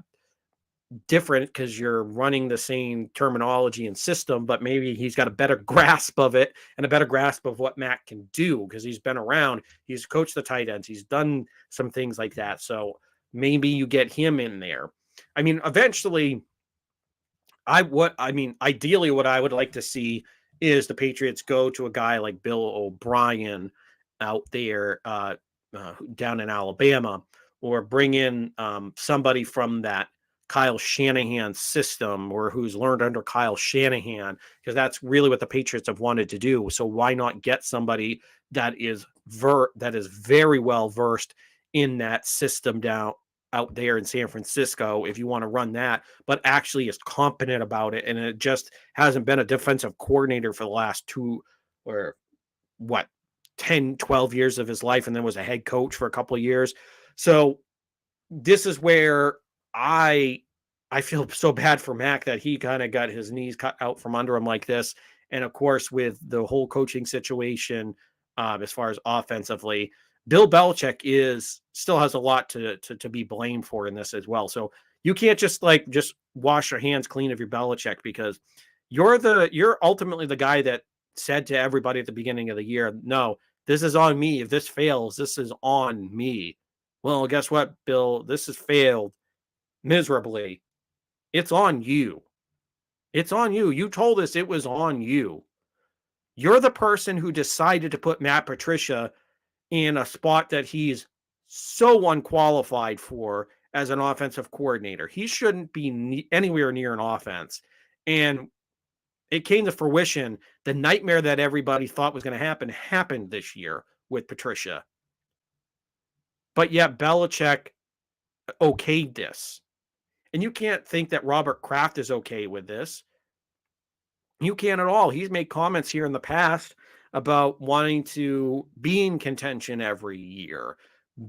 different because you're running the same terminology and system, but maybe he's got a better grasp of it and a better grasp of what Matt can do because he's been around. He's coached the tight ends. He's done some things like that. So maybe you get him in there. I mean, eventually, ideally, what I would like to see is the Patriots go to a guy like Bill O'Brien out there down in Alabama, or bring in somebody from that Kyle Shanahan system or who's learned under Kyle Shanahan, because that's really what the Patriots have wanted to do. So why not get somebody that is very well versed in that system out there in San Francisco if you want to run that, but actually is competent about it. And it just hasn't been a defensive coordinator for the last 10, 12 years of his life, and then was a head coach for a couple of years. So this is where I feel so bad for Mac that he kind of got his knees cut out from under him like this. And of course, with the whole coaching situation, as far as offensively, Bill Belichick still has a lot to be blamed for in this as well. So you can't just wash your hands clean of your Belichick, because you're ultimately the guy that said to everybody at the beginning of the year, no, this is on me. If this fails, this is on me. Well, guess what, Bill? This has failed miserably. It's on you. It's on you. You told us it was on you. You're the person who decided to put Matt Patricia in a spot that he's so unqualified for as an offensive coordinator. He shouldn't be anywhere near an offense. And it came to fruition. The nightmare that everybody thought was going to happen happened this year with Patricia. But yet Belichick okayed this. And you can't think that Robert Kraft is okay with this. You can't at all. He's made comments here in the past about wanting to be in contention every year,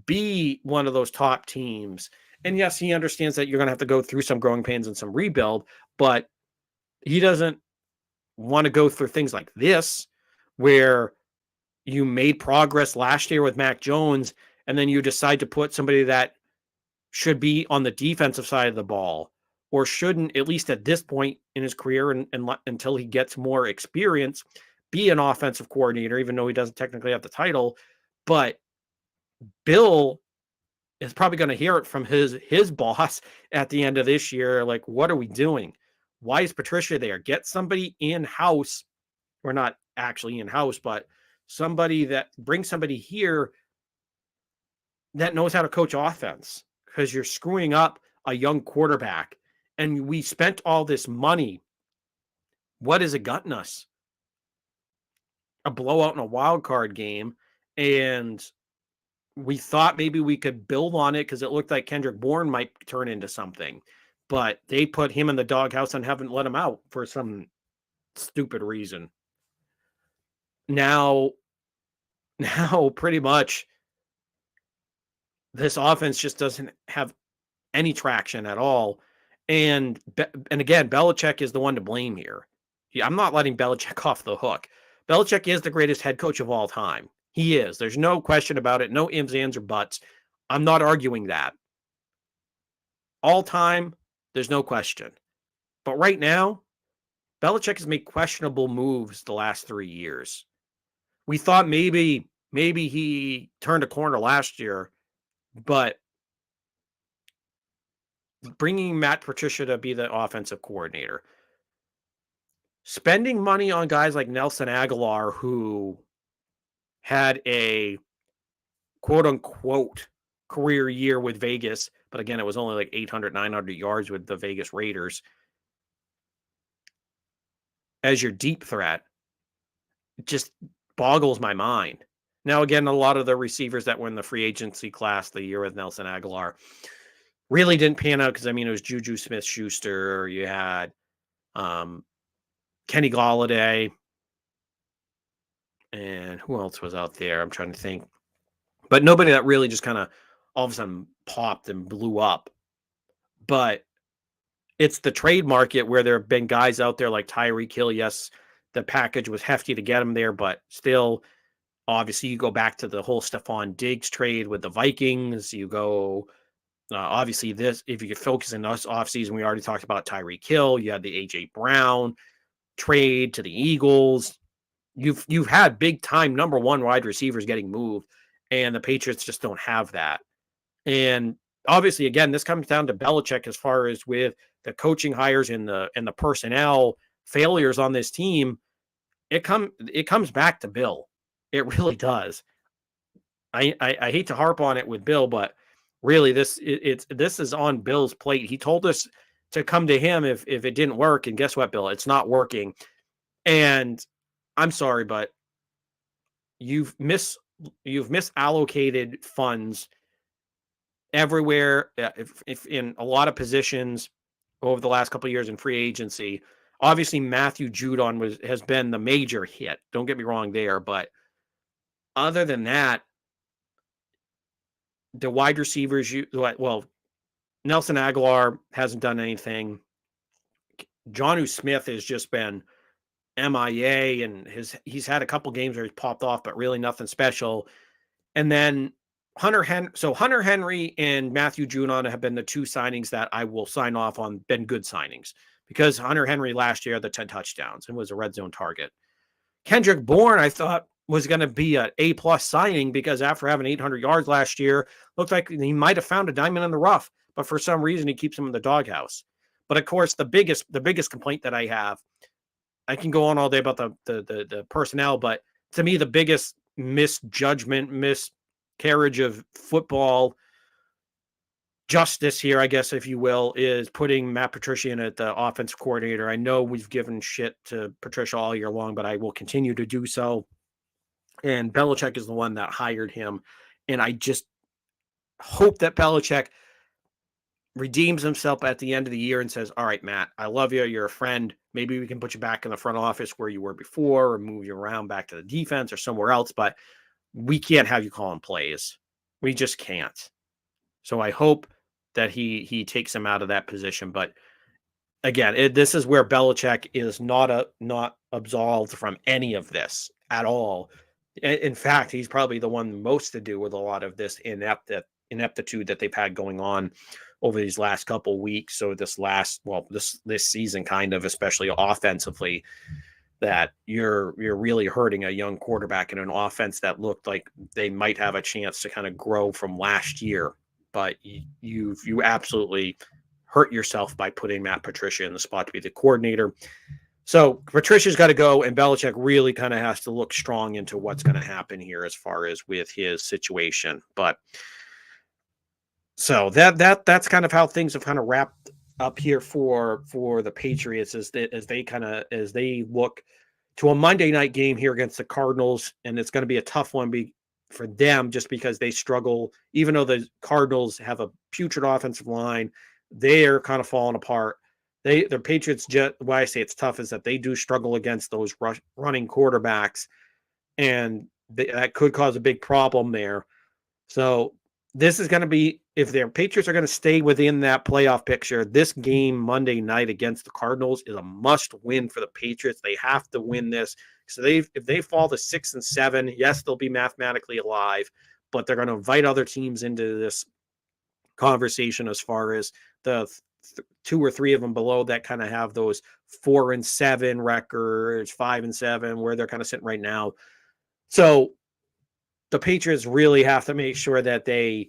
be one of those top teams. And yes, he understands that you're going to have to go through some growing pains and some rebuild, but he doesn't want to go through things like this, where you made progress last year with Mac Jones, and then you decide to put somebody that should be on the defensive side of the ball, or shouldn't, at least at this point in his career and until he gets more experience, be an offensive coordinator, even though he doesn't technically have the title. But Bill is probably going to hear it from his boss at the end of this year. Like, what are we doing? Why is Patricia there? Get somebody in-house, or not actually in-house, but bring somebody here that knows how to coach offense, because you're screwing up a young quarterback. And we spent all this money. What has it gotten us? A blowout in a wild card game. And we thought maybe we could build on it because it looked like Kendrick Bourne might turn into something. But they put him in the doghouse and haven't let him out for some stupid reason. Now pretty much this offense just doesn't have any traction at all. And again, Belichick is the one to blame here. I'm not letting Belichick off the hook. Belichick is the greatest head coach of all time. He is. There's no question about it. No ifs, ands, or buts. I'm not arguing that. All time, there's no question. But right now, Belichick has made questionable moves the last 3 years. We thought maybe he turned a corner last year, but bringing Matt Patricia to be the offensive coordinator, spending money on guys like Nelson Aguilar, who had a quote unquote career year with Vegas, but again, it was only like 800, 900 yards with the Vegas Raiders as your deep threat. It just boggles my mind. Now, again, a lot of the receivers that were in the free agency class the year with Nelson Aguilar really didn't pan out because, I mean, it was Juju Smith-Schuster. You had Kenny Golladay. And who else was out there? I'm trying to think. But nobody that really just kind of all of a sudden popped and blew up. But it's the trade market where there have been guys out there like Tyreek Hill. Yes, the package was hefty to get him there, but still, obviously, you go back to the whole Stephon Diggs trade with the Vikings. You go, obviously, this, if you could focus in this offseason, we already talked about Tyreek Hill. You had the A.J. Brown trade to the Eagles. You've had big time number one wide receivers getting moved, and the Patriots just don't have that. And obviously, again, this comes down to Belichick as far as with the coaching hires and the personnel failures on this team. It comes back to Bill. It really does. I hate to harp on it with Bill, but really this is on Bill's plate. He told us to come to him if it didn't work, and guess what, Bill? It's not working. And I'm sorry, but you've misallocated funds everywhere, if in a lot of positions over the last couple of years in free agency. Obviously, Matthew Judon has been the major hit. Don't get me wrong there, but other than that, the wide receivers, Nelson Aguilar hasn't done anything. Jonnu Smith has just been MIA, and he's had a couple games where he's popped off, but really nothing special. And then Hunter Henry and Matthew Judon have been the two signings that I will sign off on, been good signings, because Hunter Henry last year had the 10 touchdowns and was a red zone target. Kendrick Bourne, I thought, was going to be an A-plus signing because after having 800 yards last year, looked like he might have found a diamond in the rough, but for some reason he keeps him in the doghouse. But of course, the biggest complaint that I have, I can go on all day about the personnel, but to me, the biggest misjudgment, miscarriage of football justice here, I guess, if you will, is putting Matt Patricia in at the offensive coordinator. I know we've given shit to Patricia all year long, but I will continue to do so. And Belichick is the one that hired him. And I just hope that Belichick redeems himself at the end of the year and says, all right, Matt, I love you. You're a friend. Maybe we can put you back in the front office where you were before, or move you around back to the defense or somewhere else. But we can't have you calling plays. We just can't. So I hope that he takes him out of that position. But again, this is where Belichick is not absolved from any of this at all. In fact, he's probably the one most to do with a lot of this ineptitude that they've had going on over these last couple weeks. So this season, kind of, especially offensively, that you're really hurting a young quarterback in an offense that looked like they might have a chance to kind of grow from last year. But you absolutely hurt yourself by putting Matt Patricia in the spot to be the coordinator. So Patricia's got to go, and Belichick really kind of has to look strong into what's going to happen here as far as with his situation. But so that's kind of how things have kind of wrapped up here for the Patriots as they look to a Monday night game here against the Cardinals, and it's going to be a tough one for them just because they struggle. Even though the Cardinals have a putrid offensive line, they're kind of falling apart. The Patriots, why I say it's tough is that they do struggle against those running quarterbacks, and that could cause a big problem there. So this is going to be, if their Patriots are going to stay within that playoff picture, this game Monday night against the Cardinals is a must win for the Patriots. They have to win this. So if they fall to 6-7, yes, they'll be mathematically alive, but they're going to invite other teams into this conversation as far as the two or three of them below that kind of have those 4-7 records, 5-7, where they're kind of sitting right now. So the Patriots really have to make sure that they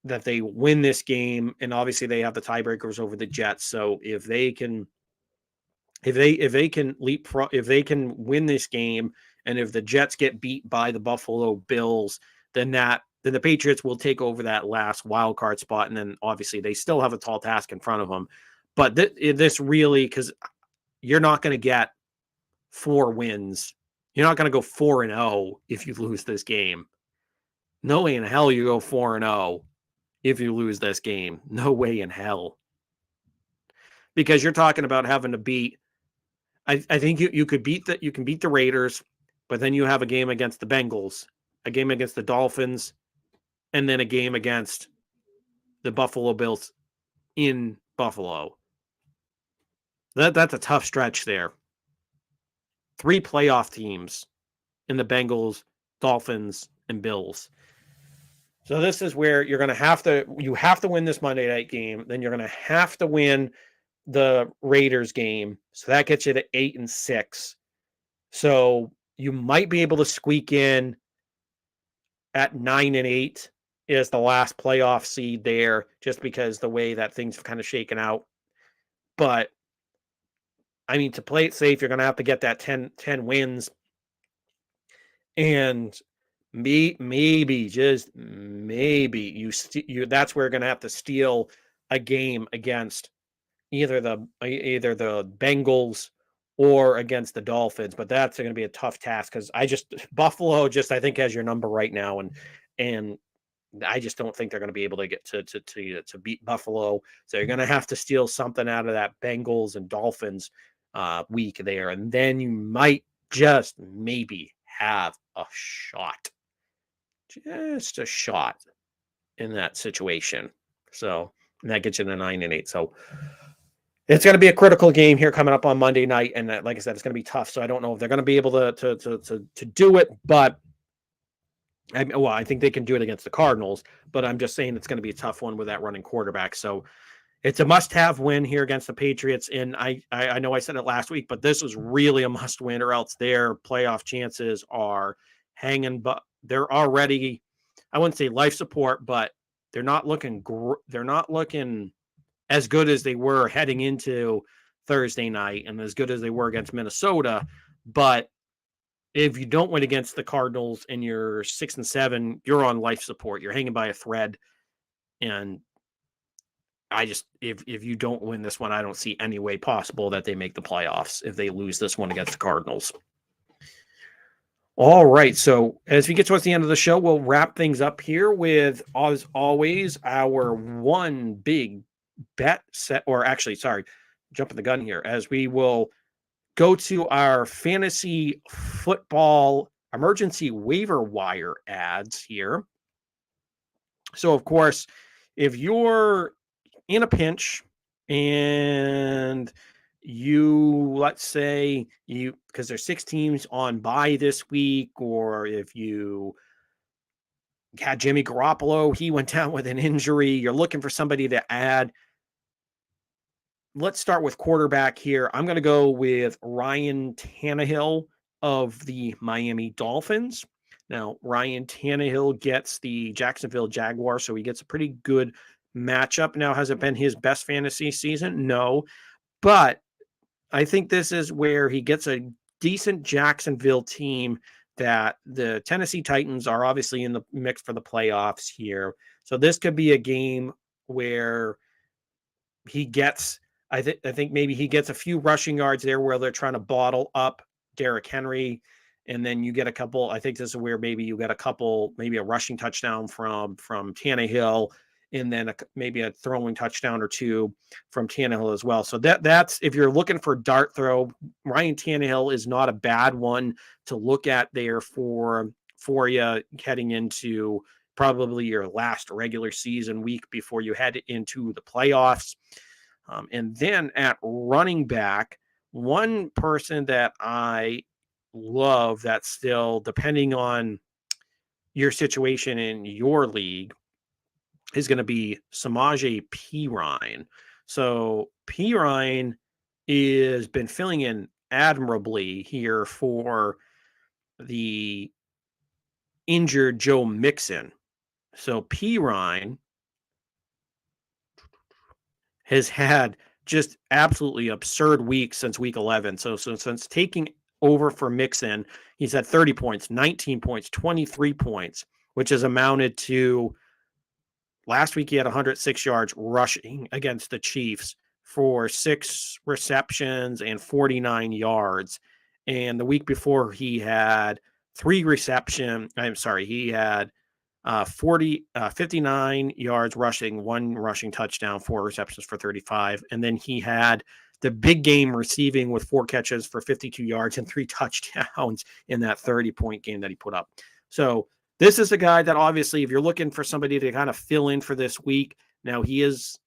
win this game, and obviously they have the tiebreakers over the Jets. So if they can win this game And if the Jets get beat by the Buffalo Bills, then the Patriots will take over that last wild card spot. And then obviously they still have a tall task in front of them. But this really, because you're not going to get 4 wins. You're not going to go 4-0 if you lose this game. No way in hell you go 4-0 if you lose this game. No way in hell. Because you're talking about having to beat. I think you could beat the Raiders, but then you have a game against the Bengals, a game against the Dolphins, and then a game against the Buffalo Bills in Buffalo. That's a tough stretch there. 3 playoff teams in the Bengals, Dolphins, and Bills. So this is where you have to win this Monday night game. Then you're going to have to win the Raiders game. So that gets you to 8-6. So you might be able to squeak in at 9-8 is the last playoff seed there, just because the way that things have kind of shaken out. But I mean, to play it safe, you're going to have to get that 10 wins. And maybe just maybe you that's where you're going to have to steal a game against either the Bengals or against the Dolphins, but that's going to be a tough task because Buffalo I think has your number right now, and I just don't think they're going to be able to get to beat Buffalo. So you're going to have to steal something out of that Bengals and Dolphins week there, and then you might just maybe have a shot, just a shot in that situation. So that gets you to 9-8. So it's going to be a critical game here coming up on Monday night, and like I said, it's going to be tough. So I don't know if they're going to be able to do it, but I think they can do it against the Cardinals. But I'm just saying it's going to be a tough one with that running quarterback. So it's a must-have win here against the Patriots. And I know I said it last week, but this is really a must-win, or else their playoff chances are hanging. But they're already, I wouldn't say life support, but they're not looking as good as they were heading into Thursday night and as good as they were against Minnesota. But if you don't win against the Cardinals and you're 6-7, you're on life support. You're hanging by a thread. And if you don't win this one, I don't see any way possible that they make the playoffs if they lose this one against the Cardinals. All right. So as we get towards the end of the show, we'll wrap things up here with, as always, our one big bet set, or actually, sorry, jumping the gun here, as we will go to our fantasy football emergency waiver wire ads here. So, of course, if you're in a pinch and let's say because there's 6 teams on bye this week, or if you had Jimmy Garoppolo, he went down with an injury, you're looking for somebody to add. Let's start with quarterback here. I'm going to go with Ryan Tannehill of the Miami Dolphins. Now, Ryan Tannehill gets the Jacksonville Jaguars, so he gets a pretty good matchup. Now, has it been his best fantasy season? No, but I think this is where he gets a decent Jacksonville team that the Tennessee Titans are obviously in the mix for the playoffs here. So this could be a game where he gets, I think maybe he gets a few rushing yards there where they're trying to bottle up Derrick Henry. And then you get a couple, I think this is where maybe you get a couple, maybe a rushing touchdown from Tannehill, and then maybe a throwing touchdown or 2 from Tannehill as well. So that's, if you're looking for dart throw, Ryan Tannehill is not a bad one to look at there for you heading into probably your last regular season week before you head into the playoffs. And then at running back, one person that I love that's still, depending on your situation in your league, is going to be Samaje Perine. So Perine has been filling in admirably here for the injured Joe Mixon. So Perine has had just absolutely absurd weeks since week 11. So since taking over for Mixon. He's at 30 points, 19 points, 23 points, which has amounted to last week he had 106 yards rushing against the Chiefs for 6 receptions and 49 yards. And the week before he had 3 reception. I'm sorry, he had 59 yards rushing, 1 rushing touchdown, 4 receptions for 35. And then he had the big game receiving with 4 catches for 52 yards and 3 touchdowns in that 30-point game that he put up. So this is a guy that obviously, if you're looking for somebody to kind of fill in for this week, now he's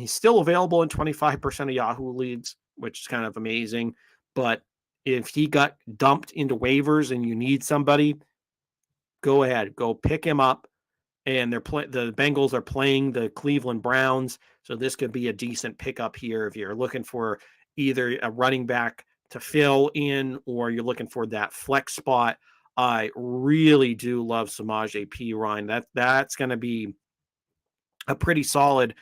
still available in 25% of Yahoo leagues, which is kind of amazing. But if he got dumped into waivers and you need somebody, go ahead, go pick him up. And the Bengals are playing the Cleveland Browns, so this could be a decent pickup here if you're looking for either a running back to fill in or you're looking for that flex spot. I really do love Samaje Perine. That's going to be a pretty solid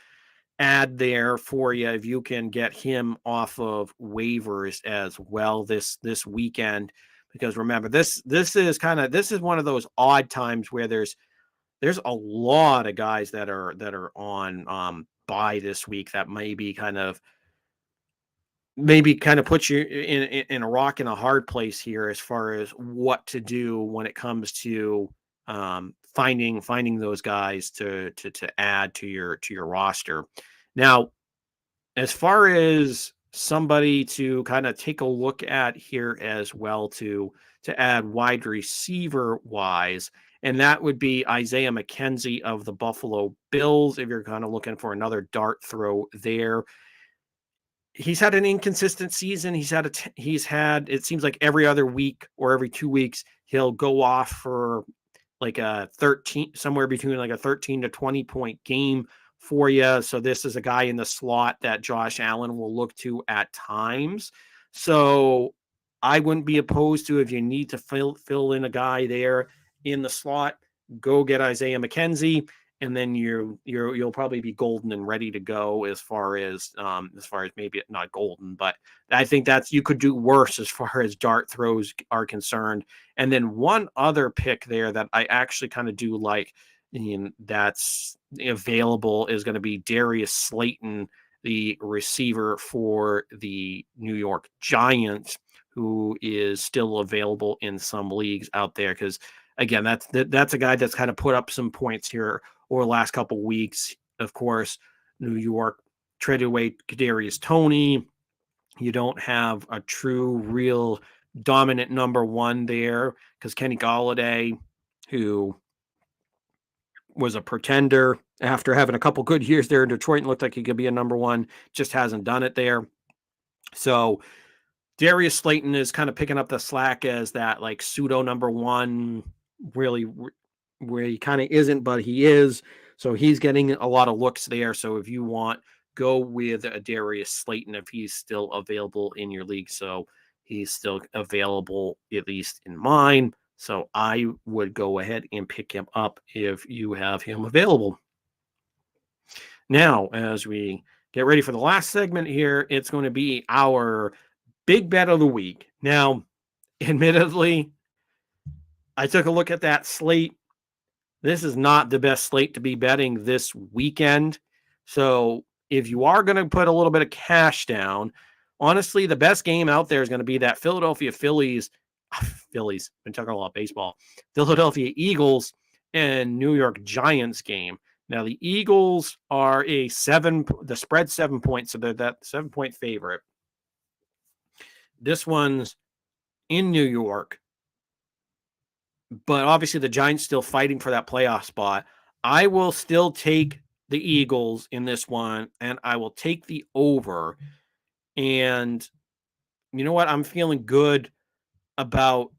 add there for you if you can get him off of waivers as well this weekend. Because remember, this is one of those odd times where there's a lot of guys that are on bye this week that maybe kind of puts you in a rock and a hard place here as far as what to do when it comes to finding those guys to add to your roster. Now, as far as somebody to kind of take a look at here as well to add wide receiver wise, and that would be Isaiah McKenzie of the Buffalo Bills. If you're kind of looking for another dart throw there, he's had an inconsistent season. He's had it seems like every other week or every 2 weeks he'll go off for like a 13, somewhere between like a 13 to 20 point game for you. So this is a guy in the slot that Josh Allen will look to at times. So I wouldn't be opposed to, if you need to fill in a guy there in the slot, go get Isaiah McKenzie, and then you'll probably be golden and ready to go as far as maybe not golden, but I think that's, you could do worse as far as dart throws are concerned. And then one other pick there that I actually kind of do like, and that's available, is going to be Darius Slayton, the receiver for the New York Giants, who is still available in some leagues out there. Because again, that's a guy that's kind of put up some points here over the last couple weeks. Of course, New York traded away Kadarius Toney. You don't have a true, real dominant number one there because Kenny Golladay, who was a pretender after having a couple good years there in Detroit and looked like he could be a number one, just hasn't done it there. So Darius Slayton is kind of picking up the slack as that like pseudo number one, really, where he kind of isn't, but he is. So he's getting a lot of looks there. So if you want, go with a Darius Slayton if he's still available in your league. So he's still available, at least in mine. So I would go ahead and pick him up if you have him available. Now, as we get ready for the last segment here, it's going to be our big bet of the week. Now, admittedly, I took a look at that slate. This is not the best slate to be betting this weekend. So if you are going to put a little bit of cash down, honestly, the best game out there is going to be that Philadelphia Phillies, been talking a lot of baseball, Philadelphia Eagles and New York Giants game. Now, the Eagles are the spread 7 points, so they're that 7-point favorite. This one's in New York, but obviously the Giants still fighting for that playoff spot. I will still take the Eagles in this one, and I will take the over. And you know what? I'm feeling good about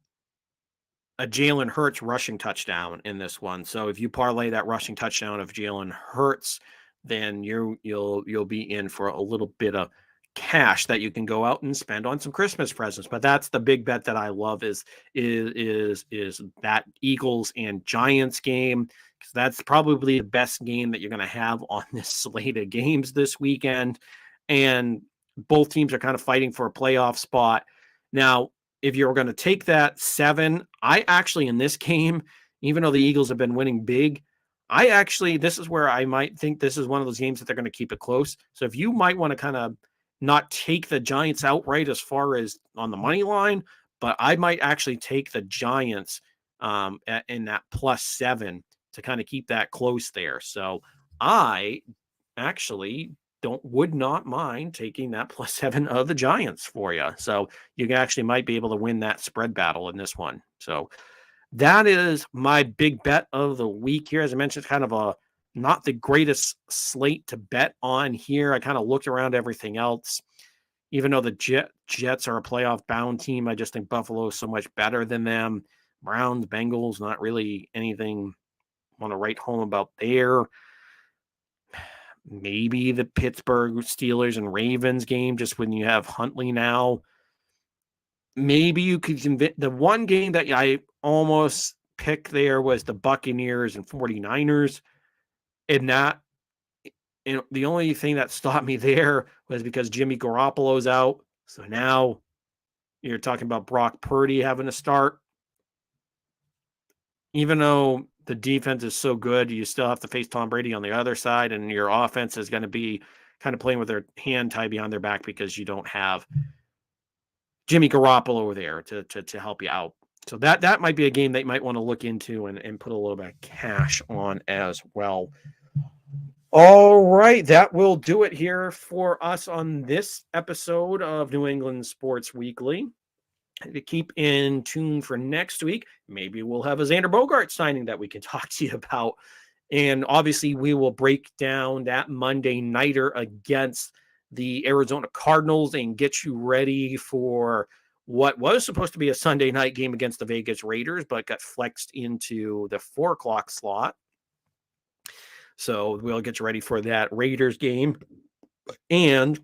a Jalen Hurts rushing touchdown in this one. So if you parlay that rushing touchdown of Jalen Hurts, then you'll be in for a little bit of cash that you can go out and spend on some Christmas presents. But that's the big bet that I love is that Eagles and Giants game, because that's probably the best game that you're going to have on this slate of games this weekend. And both teams are kind of fighting for a playoff spot. Now, if you're going to take that 7, I actually, in this game, even though the Eagles have been winning big, this is where I might think this is one of those games that they're going to keep it close. So if you might want to kind of not take the Giants outright as far as on the money line, but I might actually take the Giants in that +7 to kind of keep that close there. So I actually would not mind taking that +7 of the Giants for you. So you actually might be able to win that spread battle in this one. So that is my big bet of the week here. As I mentioned, kind of a not the greatest slate to bet on here. I kind of looked around everything else. Even though the Jets are a playoff bound team, I just think Buffalo is so much better than them. Browns, Bengals, not really anything I want to write home about there. Maybe the Pittsburgh Steelers and Ravens game, just when you have Huntley now. Maybe you could convince the one game that I almost picked there was the Buccaneers and 49ers. And that, the only thing that stopped me there was because Jimmy Garoppolo's out. So now you're talking about Brock Purdy having to start. Even though the defense is so good, you still have to face Tom Brady on the other side, and your offense is going to be kind of playing with their hand tied behind their back because you don't have Jimmy Garoppolo there to help you out. So that might be a game that you might want to look into and put a little bit of cash on as well. All right, that will do it here for us on this episode of New England Sports Weekly. To keep in tune for next week, maybe we'll have a Xander Bogaerts signing that we can talk to you about. And obviously, we will break down that Monday nighter against the Arizona Cardinals and get you ready for what was supposed to be a Sunday night game against the Vegas Raiders, but got flexed into the 4:00 slot. So we'll get you ready for that Raiders game and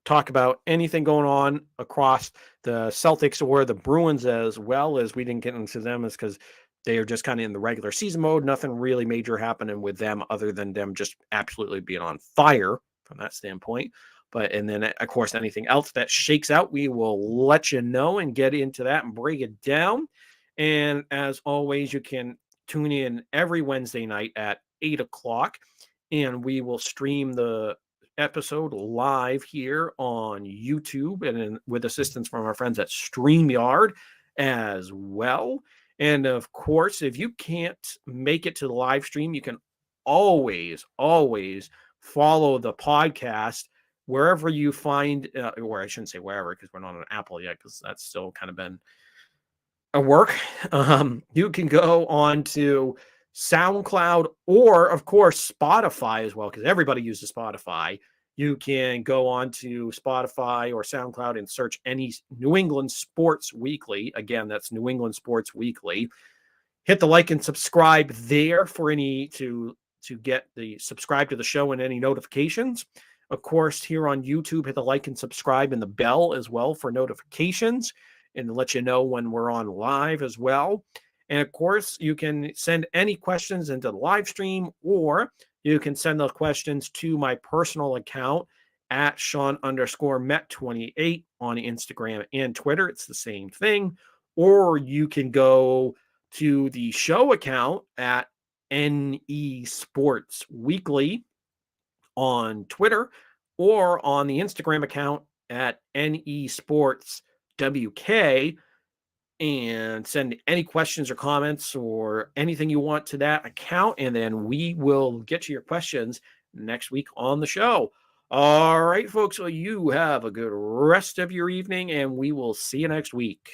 talk about anything going on across the Celtics or the Bruins, as well as we didn't get into them is because they are just kind of in the regular season mode. Nothing really major happening with them other than them just absolutely being on fire from that standpoint. And then, of course, anything else that shakes out, we will let you know and get into that and break it down. And as always, you can tune in every Wednesday night at 8:00, and we will stream the episode live here on YouTube and with assistance from our friends at StreamYard as well. And of course, if you can't make it to the live stream, you can always follow the podcast wherever you find, or I shouldn't say wherever because we're not on Apple yet because that's still kind of been a work. You can go on to SoundCloud or, of course, Spotify as well, because everybody uses Spotify. You can go on to Spotify or SoundCloud and search any New England Sports Weekly. Again, that's New England Sports Weekly. Hit the like and subscribe there for to get the subscribe to the show and any notifications. Of course, here on YouTube, hit the like and subscribe and the bell as well for notifications and let you know when we're on live as well. And of course, you can send any questions into the live stream, or you can send those questions to my personal account at Sean_Met28 on Instagram and Twitter. It's the same thing. Or you can go to the show account at NE Sports Weekly on Twitter, or on the Instagram account at NE Sports WK, and send any questions or comments or anything you want to that account, and then we will get to your questions next week on the show. All right, folks, so you have a good rest of your evening, and we will see you next week.